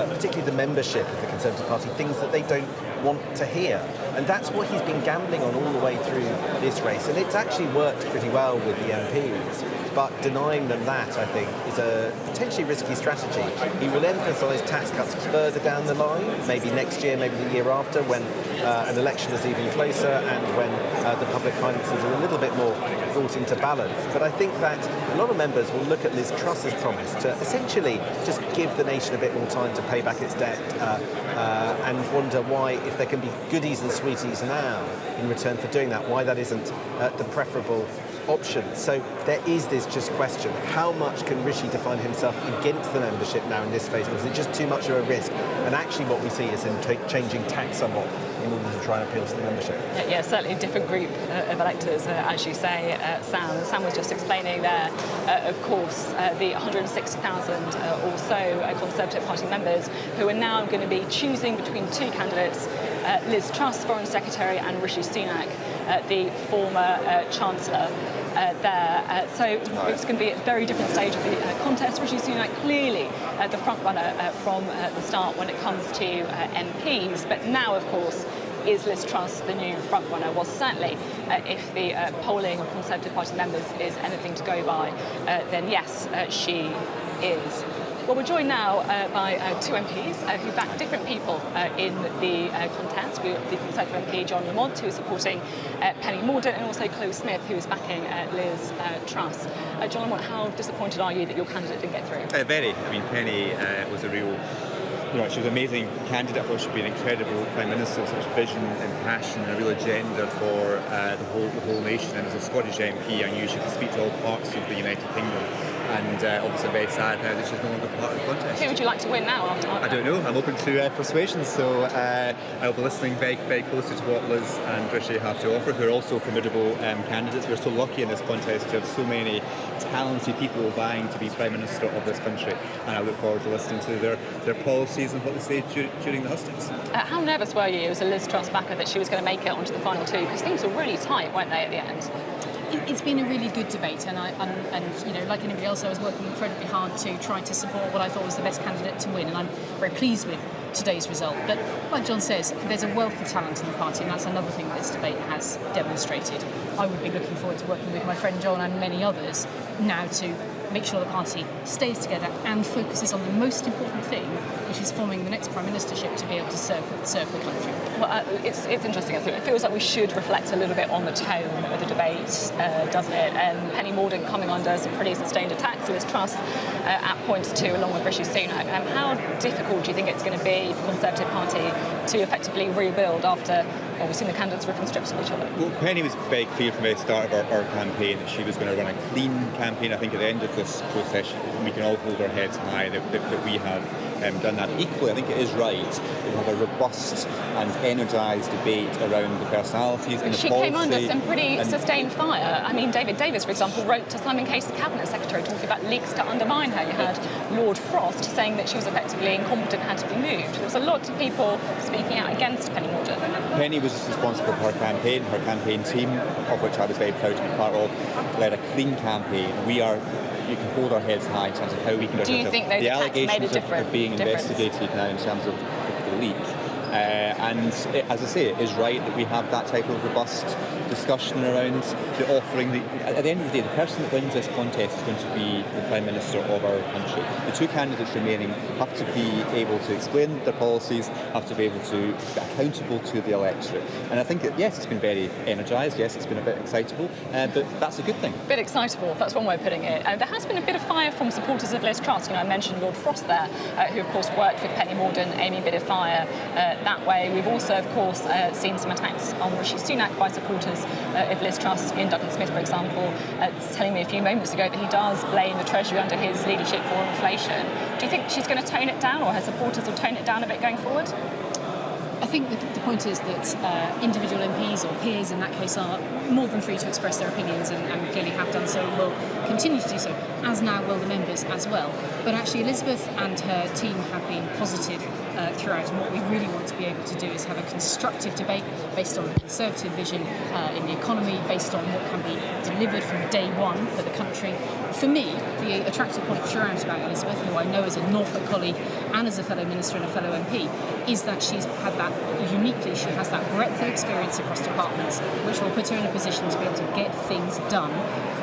particularly the membership of the Conservative Party, things that they don't want to hear? And that's what he's been gambling on all the way through this race. And it's actually worked pretty well with the MPs. But denying them that, I think, is a potentially risky strategy. He will emphasise tax cuts further down the line, maybe next year, maybe the year after, when an election is even closer and when the public finances are a little bit more brought into balance. But I think that a lot of members will look at Liz Truss's promise to essentially just give the nation a bit more time to pay back its debt and wonder why, if there can be goodies and sweeties now in return for doing that, why that isn't the preferable option. So there is this just question, how much can Rishi define himself against the membership now in this phase? Or is it just too much of a risk? And actually what we see is him changing tack somewhat in order to try and appeal to the membership. Yeah, certainly a different group of electors, as you say, Sam. Sam was just explaining there, of course, the 160,000 or so Conservative Party members who are now going to be choosing between two candidates, Liz Truss, Foreign Secretary, and Rishi Sunak, the former Chancellor. So it's going to be a very different stage of the contest. Rishi Sunak clearly the front runner from the start when it comes to MPs, but now of course is Liz Truss the new front runner? Well, certainly if the polling of Conservative Party members is anything to go by, then yes, she is. Well, we're joined now by two MPs who back different people in the contest. We've got the Conservative MP John Lamont, who is supporting Penny Mordaunt, and also Chloe Smith, who is backing Liz Truss. John Lamont, how disappointed are you that your candidate didn't get through? Very. I mean, Penny was a real... she was an amazing candidate. I thought she'd be an incredible Prime Minister, such vision and passion and a real agenda for the whole nation. And as a Scottish MP, I knew she could speak to all parts of the United Kingdom. And obviously very sad now that she's no longer part of the contest. Who would you like to win now? I don't know. I'm open to persuasion, so I'll be listening very, very closely to what Liz and Rishi have to offer, who are also formidable candidates. We're so lucky in this contest to have so many talented people vying to be Prime Minister of this country, and I look forward to listening to their policies and what they say during the hustings. How nervous were you as a Liz Truss backer that she was going to make it onto the final two? Because things were really tight, weren't they, at the end? It's been a really good debate, and like anybody else, I was working incredibly hard to try to support what I thought was the best candidate to win, and I'm very pleased with today's result. But like John says, there's a wealth of talent in the party, and that's another thing that this debate has demonstrated. I would be looking forward to working with my friend John and many others now to make sure the party stays together and focuses on the most important thing, which is forming the next Prime Ministership to be able to serve the country. Well, it's interesting. It feels like we should reflect a little bit on the tone of the debate, doesn't it? Penny Mordaunt coming under some pretty sustained attacks, Liz Truss at points too, along with Rishi Sunak. How difficult do you think it's going to be for the Conservative Party to effectively rebuild after we've seen the candidates ripping strips of each other? Well, Penny was very clear from the start of our campaign that she was going to run a clean campaign. I think at the end of this process, we can all hold our heads high that we have done that. Equally, I think it is right that we have a robust and energised debate around the personalities and the policy. She came under some pretty sustained fire. I mean, David Davis, for example, wrote to Simon Case, the Cabinet Secretary, talking about leaks to undermine her. You had Lord Frost saying that she was effectively incompetent and had to be moved. There was a lot of people speaking out against Penny Mordaunt. Penny was responsible for her campaign team, of which I was very proud to be part of, led a clean campaign. You can hold our heads high in terms of how we can... Do you think those attacks made a difference? Are being investigated now in terms of the leak. As I say, it is right that we have that type of robust discussion around the offering. At the end of the day, the person that wins this contest is going to be the Prime Minister of our country. The two candidates remaining have to be able to explain their policies, have to be able to be accountable to the electorate. And I think that, yes, it's been very energised, yes, it's been a bit excitable, but that's a good thing. Bit excitable, that's one way of putting it. There has been a bit of fire from supporters of Liz Truss. I mentioned Lord Frost there, who of course worked with Penny Mordaunt, aiming a bit of fire that way. We've also, of course, seen some attacks on Rishi Sunak by supporters of Liz Truss. Ian Douglas Smith, for example, telling me a few moments ago that he does blame the Treasury under his leadership for inflation. Do you think she's going to tone it down, or her supporters will tone it down a bit going forward? I think the point is that individual MPs or peers in that case are more than free to express their opinions and clearly have done so and will continue to do so, as now will the members as well. But actually Elizabeth and her team have been positive throughout, and what we really want to be able to do is have a constructive debate based on a Conservative vision in the economy, based on what can be delivered from day one for the country. For me, the attractive point throughout about Elizabeth, who I know as a Norfolk colleague and as a fellow minister and a fellow MP, is that she's had that uniquely, she has that breadth of experience across departments, which will put her in a position to be able to get things done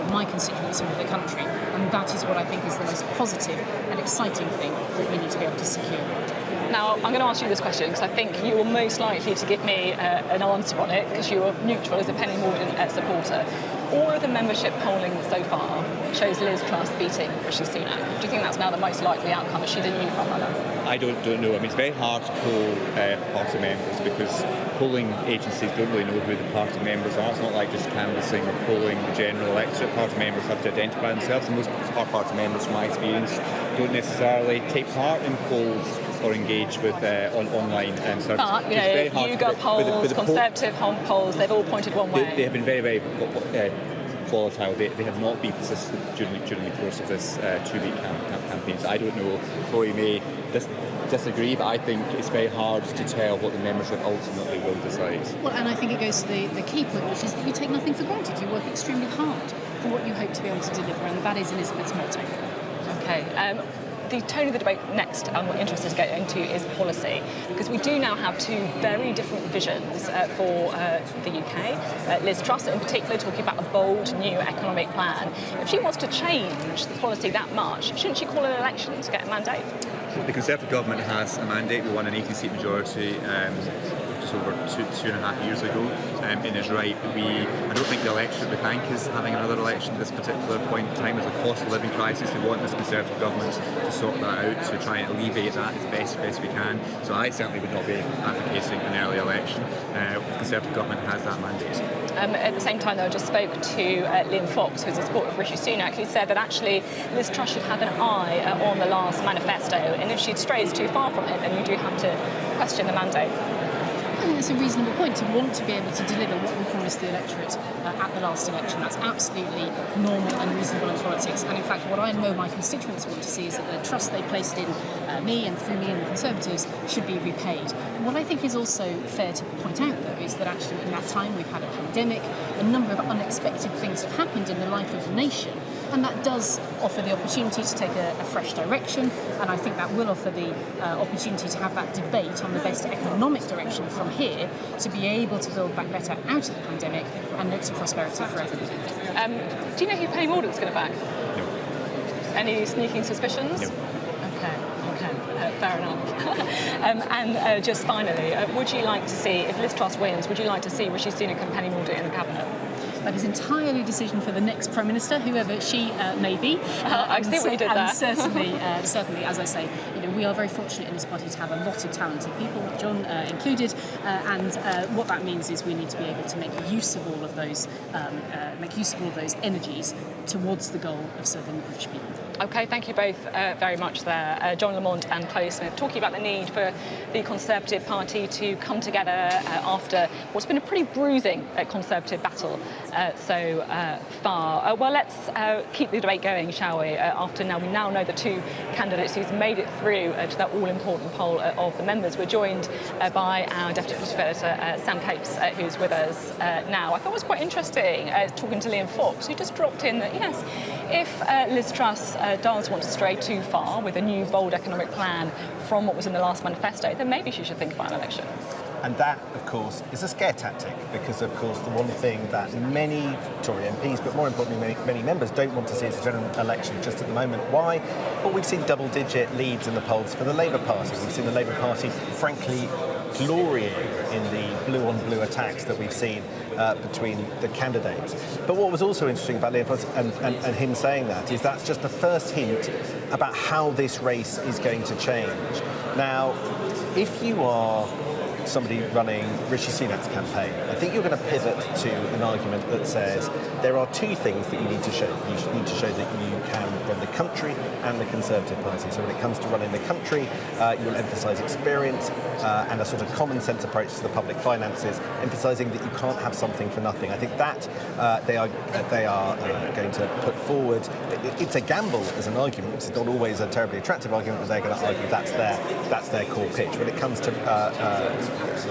for my constituents and for the country. And that is what I think is the most positive and exciting thing that we need to be able to secure. Now, I'm going to ask you this question because I think you are most likely to give me an answer on it because you are neutral as a Penny Mordaunt supporter. All of the membership polling so far shows Liz Truss beating Rishi Sunak. Do you think that's now the most likely outcome? Is she the new front-runner? I don't know. I mean, it's very hard to poll party members because polling agencies don't really know who the party members are. It's not like just canvassing or polling the general electorate. Party members have to identify themselves, and most of our party members, from my experience, don't necessarily take part in polls or engage with online services. But, you know, YouGov polls, Conservative polls, they've all pointed one way. They have been very, very volatile. They have not been consistent during the course of this two-week campaign. So I don't know. Tory may disagree, but I think it's very hard to tell what the membership ultimately will decide. Well, and I think it goes to the key point, which is that you take nothing for granted. You work extremely hard for what you hope to be able to deliver, and that is Elizabeth's motto. Okay. The tone of the debate next I'm interested to get into is policy, because we do now have two very different visions for the UK. Liz Truss in particular talking about a bold new economic plan. If she wants to change the policy that much, shouldn't she call an election to get a mandate? The Conservative government has a mandate. We won an 18-seat majority just over two and a half years ago. And is right. I don't think the electorate we thank is having another election at this particular point in time. There's a cost of living crisis. We want this Conservative government to sort that out, to try and alleviate that as best we can. So I certainly would not be advocating an early election. The Conservative government has that mandate. At the same time, though, I just spoke to Liam Fox, who's a supporter of Rishi Sunak, who said that actually Liz Truss should have an eye on the last manifesto, and if she strays too far from it, then you do have to question the mandate. I think that's a reasonable point, to want to be able to deliver what we promised the electorate at the last election. That's absolutely normal and reasonable in politics. And in fact, what I know my constituents want to see is that the trust they placed in me and through me and the Conservatives should be repaid. What I think is also fair to point out, though, is that actually in that time we've had a pandemic, a number of unexpected things have happened in the life of the nation, and that does offer the opportunity to take a fresh direction, and I think that will offer the opportunity to have that debate on the best economic direction from here to be able to build back better out of the pandemic and look to prosperity for everyone. Do you know who Penny Mordaunt's going to back? No. Any sneaking suspicions? No. Okay, fair enough. And just finally, would you like to see, if Liz Truss wins, would you like to see Rishi Sunak and Penny Mordaunt in the cabinet? That is entirely a decision for the next Prime Minister, whoever she may be. I see what you did there. And certainly, as I say, we are very fortunate in this party to have a lot of talented people, John included, and what that means is we need to be able to make use of all of those, energies towards the goal of serving the British people. Okay, thank you both very much there. John Lamont and Chloe Smith talking about the need for the Conservative Party to come together after what's been a pretty bruising Conservative battle so far. Well, let's keep the debate going, shall we? We now know the two candidates who's made it through to that all-important poll of the members. We're joined by our Deputy Political Editor, Sam Capes, who's with us now. I thought it was quite interesting talking to Liam Fox, who just dropped in that, yes, if Liz Truss does want to stray too far with a new bold economic plan from what was in the last manifesto, then maybe she should think about an election. And that, of course, is a scare tactic because, of course, the one thing that many Tory MPs, but more importantly many members, don't want to see is a general election just at the moment. Why? Well, we've seen double-digit leads in the polls for the Labour Party. We've seen the Labour Party, frankly, glorying in the blue-on-blue attacks that we've seen between the candidates. But what was also interesting about Liam Fox and him saying that is that's just the first hint about how this race is going to change. Now, if you are somebody running Rishi Sunak's campaign, I think you're going to pivot to an argument that says there are two things that you need to show. You need to show that you can run the country and the Conservative Party. So when it comes to running the country, you'll emphasise experience and a sort of common sense approach to the public finances, emphasising that you can't have something for nothing. I think that they are going to put forward. It's a gamble as an argument. It's not always a terribly attractive argument, but they're going to argue that's their core pitch. When it comes to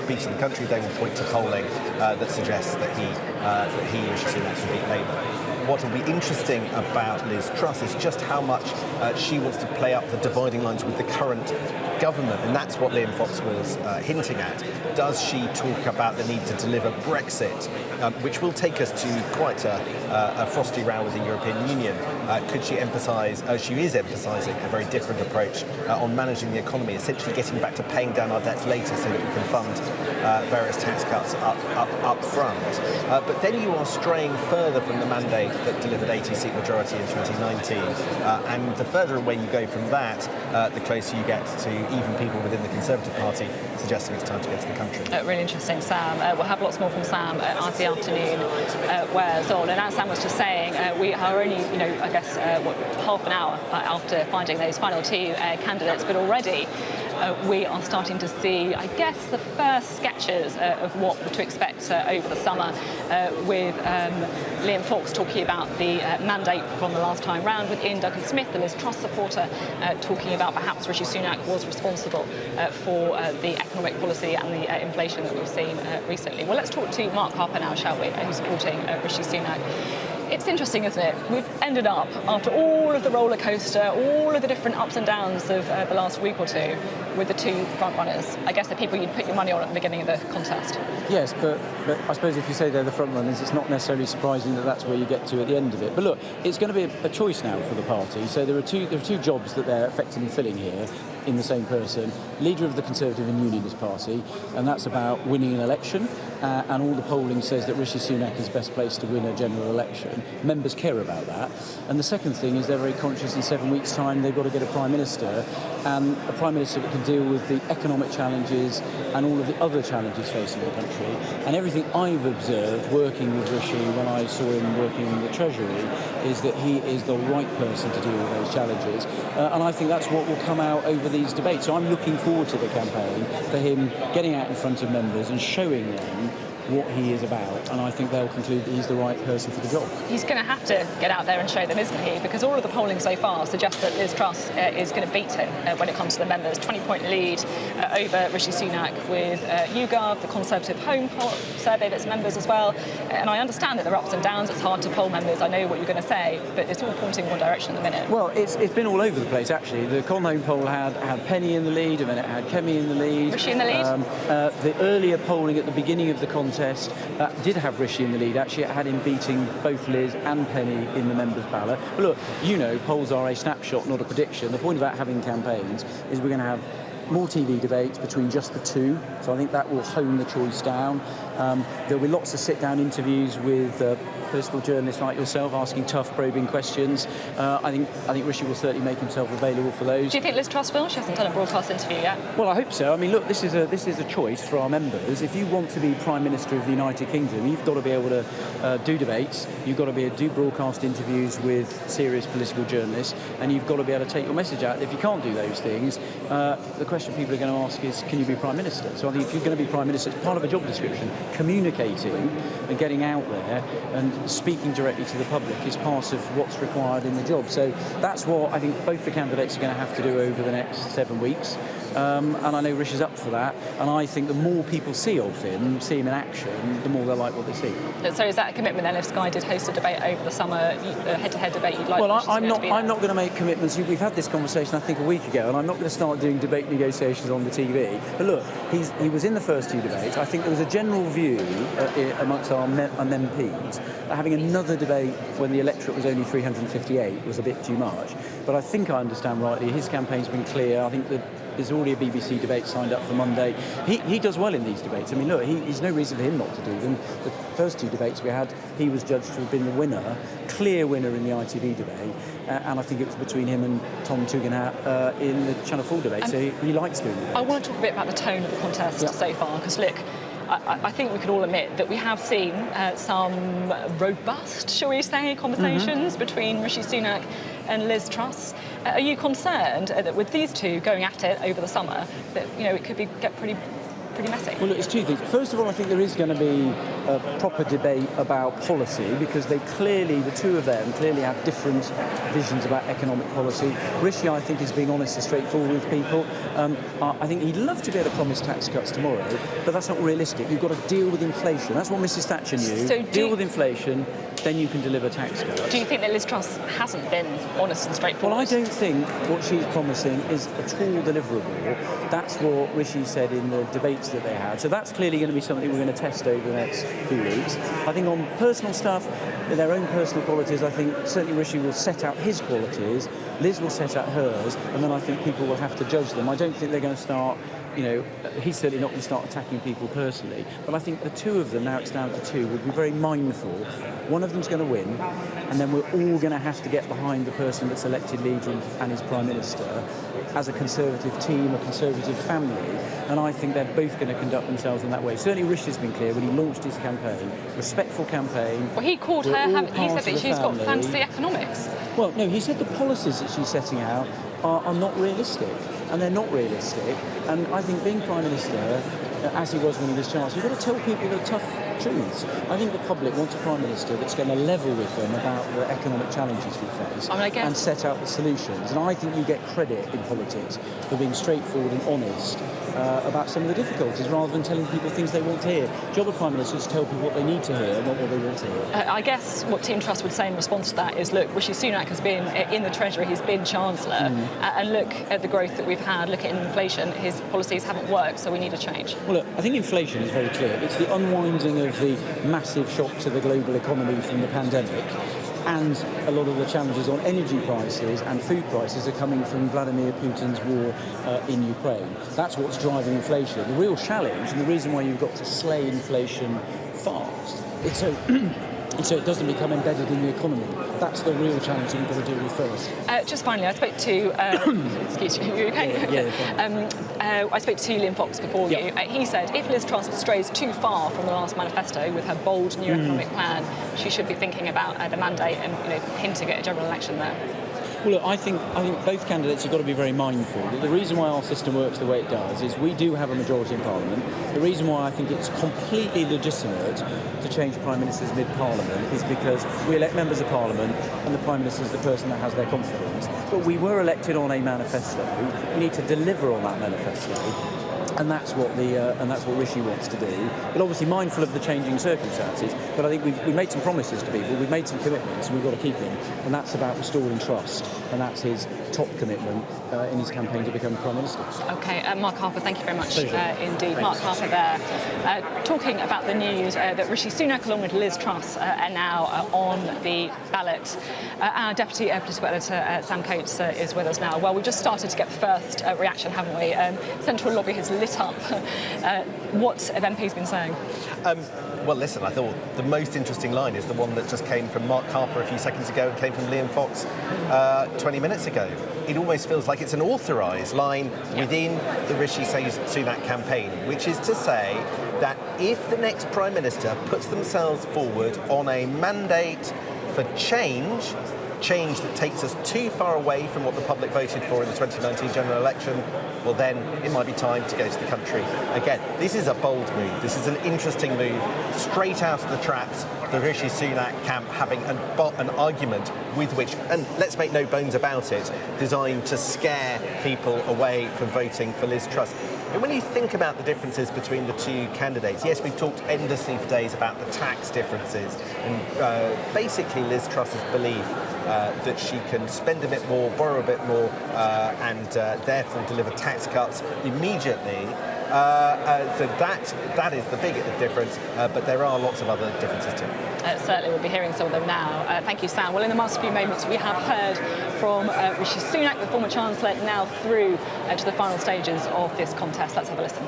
beating the country, they will point to polling that suggests that he Rishi Sunak should beat Labour. What will be interesting about Liz Truss is just how much she wants to play up the dividing lines with the current government, and that's what Liam Fox was hinting at. Does she talk about the need to deliver Brexit, which will take us to quite a frosty row with the European Union? Could she emphasise, she is emphasising a very different approach on managing the economy, essentially getting back to paying down our debts later so that we can fund various tax cuts up front. But then you are straying further from the mandate that delivered 80-seat majority in 2019, and the further away you go from that, the closer you get to even people within the Conservative Party suggesting it's time to go to the country. Really interesting, Sam. We'll have lots more from Sam as the afternoon wears on. And as Sam was just saying, we are only, I guess, half an hour after finding those final two candidates, but already we are starting to see, I guess, the first sketches of what to expect over the summer, with Liam Fox talking about the mandate from the last time round, with Ian Duncan-Smith, the Liz Truss supporter, talking about perhaps Rishi Sunak was responsible for the economic policy and the inflation that we've seen recently. Well, let's talk to Mark Harper now, shall we, who's supporting Rishi Sunak. It's interesting, isn't it? We've ended up, after all of the roller coaster, all of the different ups and downs of the last week or two, with the two front runners. I guess the people you'd put your money on at the beginning of the contest. Yes, but I suppose if you say they're the front runners, it's not necessarily surprising that that's where you get to at the end of it. But look, it's going to be a choice now for the party. So there are two jobs that they're effectively filling here in the same person. Leader of the Conservative and Unionist Party, and that's about winning an election. And all the polling says that Rishi Sunak is best placed to win a general election. Members care about that. And the second thing is they're very conscious in 7 weeks' time they've got to get a Prime Minister, and a Prime Minister that can deal with the economic challenges and all of the other challenges facing the country. And everything I've observed working with Rishi when I saw him working in the Treasury is that he is the right person to deal with those challenges. And I think that's what will come out over these debates. So I'm looking forward to the campaign for him getting out in front of members and showing them what he is about, and I think they'll conclude that he's the right person for the job. He's going to have to get out there and show them, isn't he? Because all of the polling so far suggests that Liz Truss is going to beat him when it comes to the members. 20-point lead over Rishi Sunak with YouGov, the Conservative Home poll survey that's members as well. And I understand that there are ups and downs. It's hard to poll members. I know what you're going to say, but it's all pointing in one direction at the minute. Well, it's been all over the place, actually. The Con Home poll had Penny in the lead, and then it had Kemi in the lead. Rishi in the lead? The earlier polling at the beginning of the contest did have Rishi in the lead. Actually, it had him beating both Liz and Penny in the members' ballot. But look, polls are a snapshot, not a prediction. The point about having campaigns is we're going to have more TV debates between just the two, so I think that will hone the choice down. There'll be lots of sit-down interviews with political journalists like yourself, asking tough, probing questions. I think Rishi will certainly make himself available for those. Do you think Liz Truss will? She hasn't done a broadcast interview yet. Well, I hope so. I mean, look, this is a choice for our members. If you want to be Prime Minister of the United Kingdom, you've got to be able to do debates. You've got to be able to do broadcast interviews with serious political journalists, and you've got to be able to take your message out. If you can't do those things, the question people are going to ask is, can you be Prime Minister? So I think if you're going to be Prime Minister, it's part of a job description. Communicating and getting out there and speaking directly to the public is part of what's required in the job. So that's what I think both the candidates are going to have to do over the next 7 weeks. And I know Rishi's up for that. And I think the more people see of him, see him in action, the more they'll like what they see. So is that a commitment then? If Sky did host a debate over the summer, a head-to-head debate, you'd like? Well, I'm not going to make commitments. We've had this conversation, I think, a week ago, and I'm not going to start doing debate negotiations on the TV. But look, he was in the first two debates. I think there was a general view amongst our MPs that having another debate when the electorate was only 358 was a bit too much. But I think I understand rightly, his campaign's been clear. I think that There's already a BBC debate signed up for Monday. He does well in these debates. I mean, look, there's no reason for him not to do them. The first 2 debates we had, he was judged to have been the winner, clear winner in the ITV debate, and I think it was between him and Tom Tugendhat in the Channel 4 debate, so he likes doing debates. I want to talk a bit about the tone of the contest so far, because look, I think we could all admit that we have seen some robust, shall we say, conversations between Rishi Sunak and Liz Truss. Are you concerned that with these two going at it over the summer, that it could get pretty messy? Well, look, it's 2 things. First of all, I think there is going to be a proper debate about policy, because the 2 of them clearly have different visions about economic policy. Rishi, I think, is being honest and straightforward with people. I think he'd love to be able to promise tax cuts tomorrow, but that's not realistic. You've got to deal with inflation. That's what Mrs Thatcher knew. So deal with inflation, then you can deliver tax cuts. Do you think that Liz Truss hasn't been honest and straightforward? Well, I don't think what she's promising is at all deliverable. That's what Rishi said in the debates that they had. So that's clearly going to be something we're going to test over the next few weeks. I think on personal stuff, their own personal qualities, I think certainly Rishi will set out his qualities, Liz will set out hers, and then I think people will have to judge them. I don't think they're going to start, he's certainly not going to start attacking people personally, but I think the 2 of them, now it's down to 2, will be very mindful. One of them's going to win, and then we're all going to have to get behind the person that's elected leader and his Prime Minister as a Conservative team, a Conservative family, and I think they're both going to conduct themselves in that way. Certainly Rishi's been clear when he launched his campaign, respectful campaign. Well, he called her, he said that she's got fancy economics. Well, no, he said the policies that she's setting out are not realistic, and they're not realistic, and I think being Prime Minister, as he was when he was Chancellor, you've got to tell people the tough truths. I think the public wants a Prime Minister that's going to level with them about the economic challenges we face and set out the solutions. And I think you get credit in politics for being straightforward and honest about some of the difficulties, rather than telling people things they want to hear. The job of Prime Minister is to tell people what they need to hear, not what they want to hear. I guess what Team Truss would say in response to that is, look, Rishi Sunak has been in the Treasury, he's been Chancellor, and look at the growth that we've had, look at inflation, his policies haven't worked, so we need a change. Well, look, I think inflation is very clear. It's the unwinding of the massive shock to the global economy from the pandemic, and a lot of the challenges on energy prices and food prices are coming from Vladimir Putin's war in Ukraine. That's what's driving inflation. The real challenge, and the reason why you've got to slay inflation fast, it's so it doesn't become embedded in the economy. That's the real challenge that we've got to deal with first. Just finally, I spoke to, excuse me, you okay? I spoke to Liam Fox before you. He said if Liz Truss strays too far from the last manifesto with her bold new economic plan, she should be thinking about the mandate and hinting at a general election there. Well, look, I think both candidates have got to be very mindful that the reason why our system works the way it does is we do have a majority in Parliament. The reason why I think it's completely legitimate to change Prime Ministers mid-Parliament is because we elect members of Parliament and the Prime Minister is the person that has their confidence. But we were elected on a manifesto. We need to deliver on that manifesto. And that's what Rishi wants to do. But obviously mindful of the changing circumstances. But I think we've made some promises to people, we've made some commitments, and we've got to keep them. And that's about restoring trust. And that's his top commitment in his campaign to become Prime Minister. OK, Mark Harper, thank you very much indeed. Mark Harper there, talking about the news that Rishi Sunak, along with Liz Truss, are now on the ballot. Our Deputy Political Editor, Sam Coates, is with us now. Well, we've just started to get the first reaction, haven't we? Central Lobby has lit up. What have MPs been saying? Well, listen, I thought the most interesting line is the one that just came from Mark Harper a few seconds ago and came from Liam Fox 20 minutes ago. It almost feels like it's an authorised line within the Rishi Sunak campaign, which is to say that if the next Prime Minister puts themselves forward on a mandate for change that takes us too far away from what the public voted for in the 2019 general election, well then it might be time to go to the country again. This is a bold move. This is an interesting move, straight out of the traps. The Rishi Sunak camp having an argument with which, and let's make no bones about it, designed to scare people away from voting for Liz Truss. And when you think about the differences between the two candidates, yes, we've talked endlessly for days about the tax differences and basically Liz Truss's belief that she can spend a bit more, borrow a bit more, and therefore deliver tax cuts immediately. So that is the big difference, but there are lots of other differences too. Certainly, we'll be hearing some of them now. Thank you, Sam. Well, in the last few moments, we have heard from Rishi Sunak, the former Chancellor, now through to the final stages of this contest. Let's have a listen.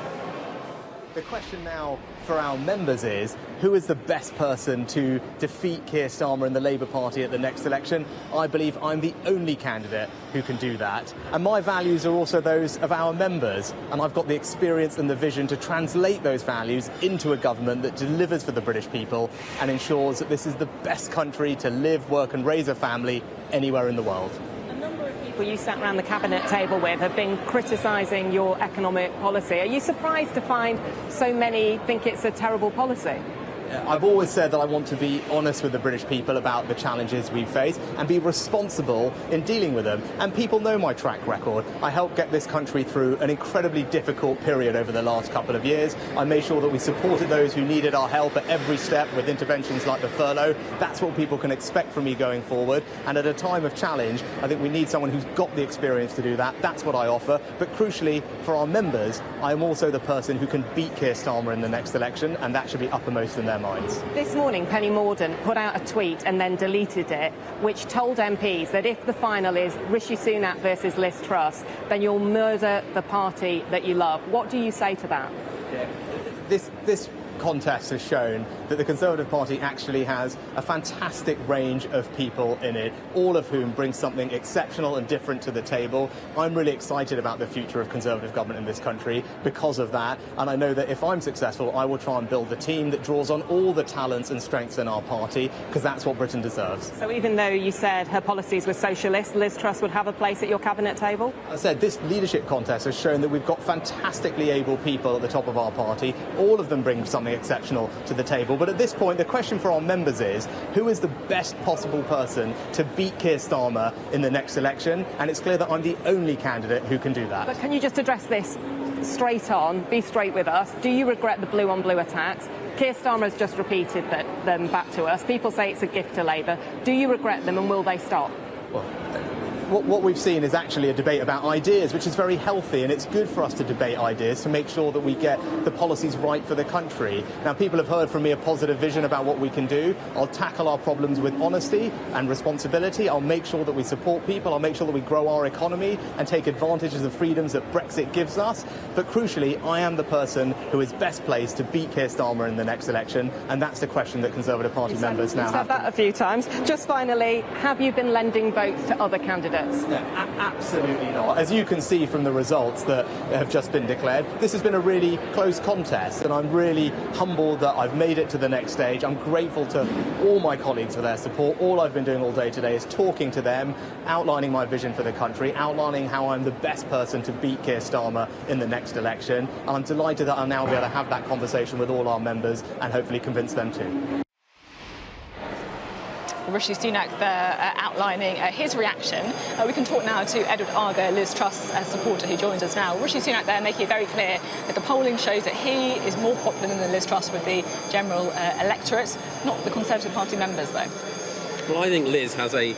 The question now for our members is, who is the best person to defeat Keir Starmer and the Labour Party at the next election? I believe I'm the only candidate who can do that. And my values are also those of our members. And I've got the experience and the vision to translate those values into a government that delivers for the British people and ensures that this is the best country to live, work and raise a family anywhere in the world. You sat around the cabinet table with have been criticising your economic policy. Are you surprised to find so many think it's a terrible policy? I've always said that I want to be honest with the British people about the challenges we face and be responsible in dealing with them. And people know my track record. I helped get this country through an incredibly difficult period over the last couple of years. I made sure that we supported those who needed our help at every step with interventions like the furlough. That's what people can expect from me going forward. And at a time of challenge, I think we need someone who's got the experience to do that. That's what I offer. But crucially, for our members, I am also the person who can beat Keir Starmer in the next election, and that should be uppermost in their minds. This morning, Penny Mordaunt put out a tweet and then deleted it, which told MPs that if the final is Rishi Sunak versus Liz Truss, then you'll murder the party that you love. What do you say to that? Yeah. This contest has shown that the Conservative Party actually has a fantastic range of people in it, all of whom bring something exceptional and different to the table. I'm really excited about the future of Conservative government in this country because of that, and I know that if I'm successful, I will try and build a team that draws on all the talents and strengths in our party, because that's what Britain deserves. So even though you said her policies were socialist, Liz Truss would have a place at your cabinet table? I said this leadership contest has shown that we've got fantastically able people at the top of our party. All of them bring something exceptional to the table. But at this point, the question for our members is, who is the best possible person to beat Keir Starmer in the next election? And it's clear that I'm the only candidate who can do that. But can you just address this straight on, be straight with us? Do you regret the blue on blue attacks? Keir Starmer has just repeated them back to us. People say it's a gift to Labour. Do you regret them, and will they stop? Well, what we've seen is actually a debate about ideas, which is very healthy, and it's good for us to debate ideas to make sure that we get the policies right for the country. Now, people have heard from me a positive vision about what we can do. I'll tackle our problems with honesty and responsibility. I'll make sure that we support people. I'll make sure that we grow our economy and take advantage of the freedoms that Brexit gives us. But crucially, I am the person who is best placed to beat Keir Starmer in the next election, and that's the question that Conservative Party members now have. You've said that a few times. Just finally, have you been lending votes to other candidates? No, absolutely not. As you can see from the results that have just been declared, this has been a really close contest, and I'm really humbled that I've made it to the next stage. I'm grateful to all my colleagues for their support. All I've been doing all day today is talking to them, outlining my vision for the country, outlining how I'm the best person to beat Keir Starmer in the next election, and I'm delighted that I'll now be able to have that conversation with all our members and hopefully convince them too. Rishi Sunak there outlining his reaction. We can talk now to Edward Arger, Liz Truss supporter, who joins us now. Rishi Sunak there making it very clear that the polling shows that he is more popular than Liz Truss with the general electorate, not the Conservative Party members though. Well, I think Liz has a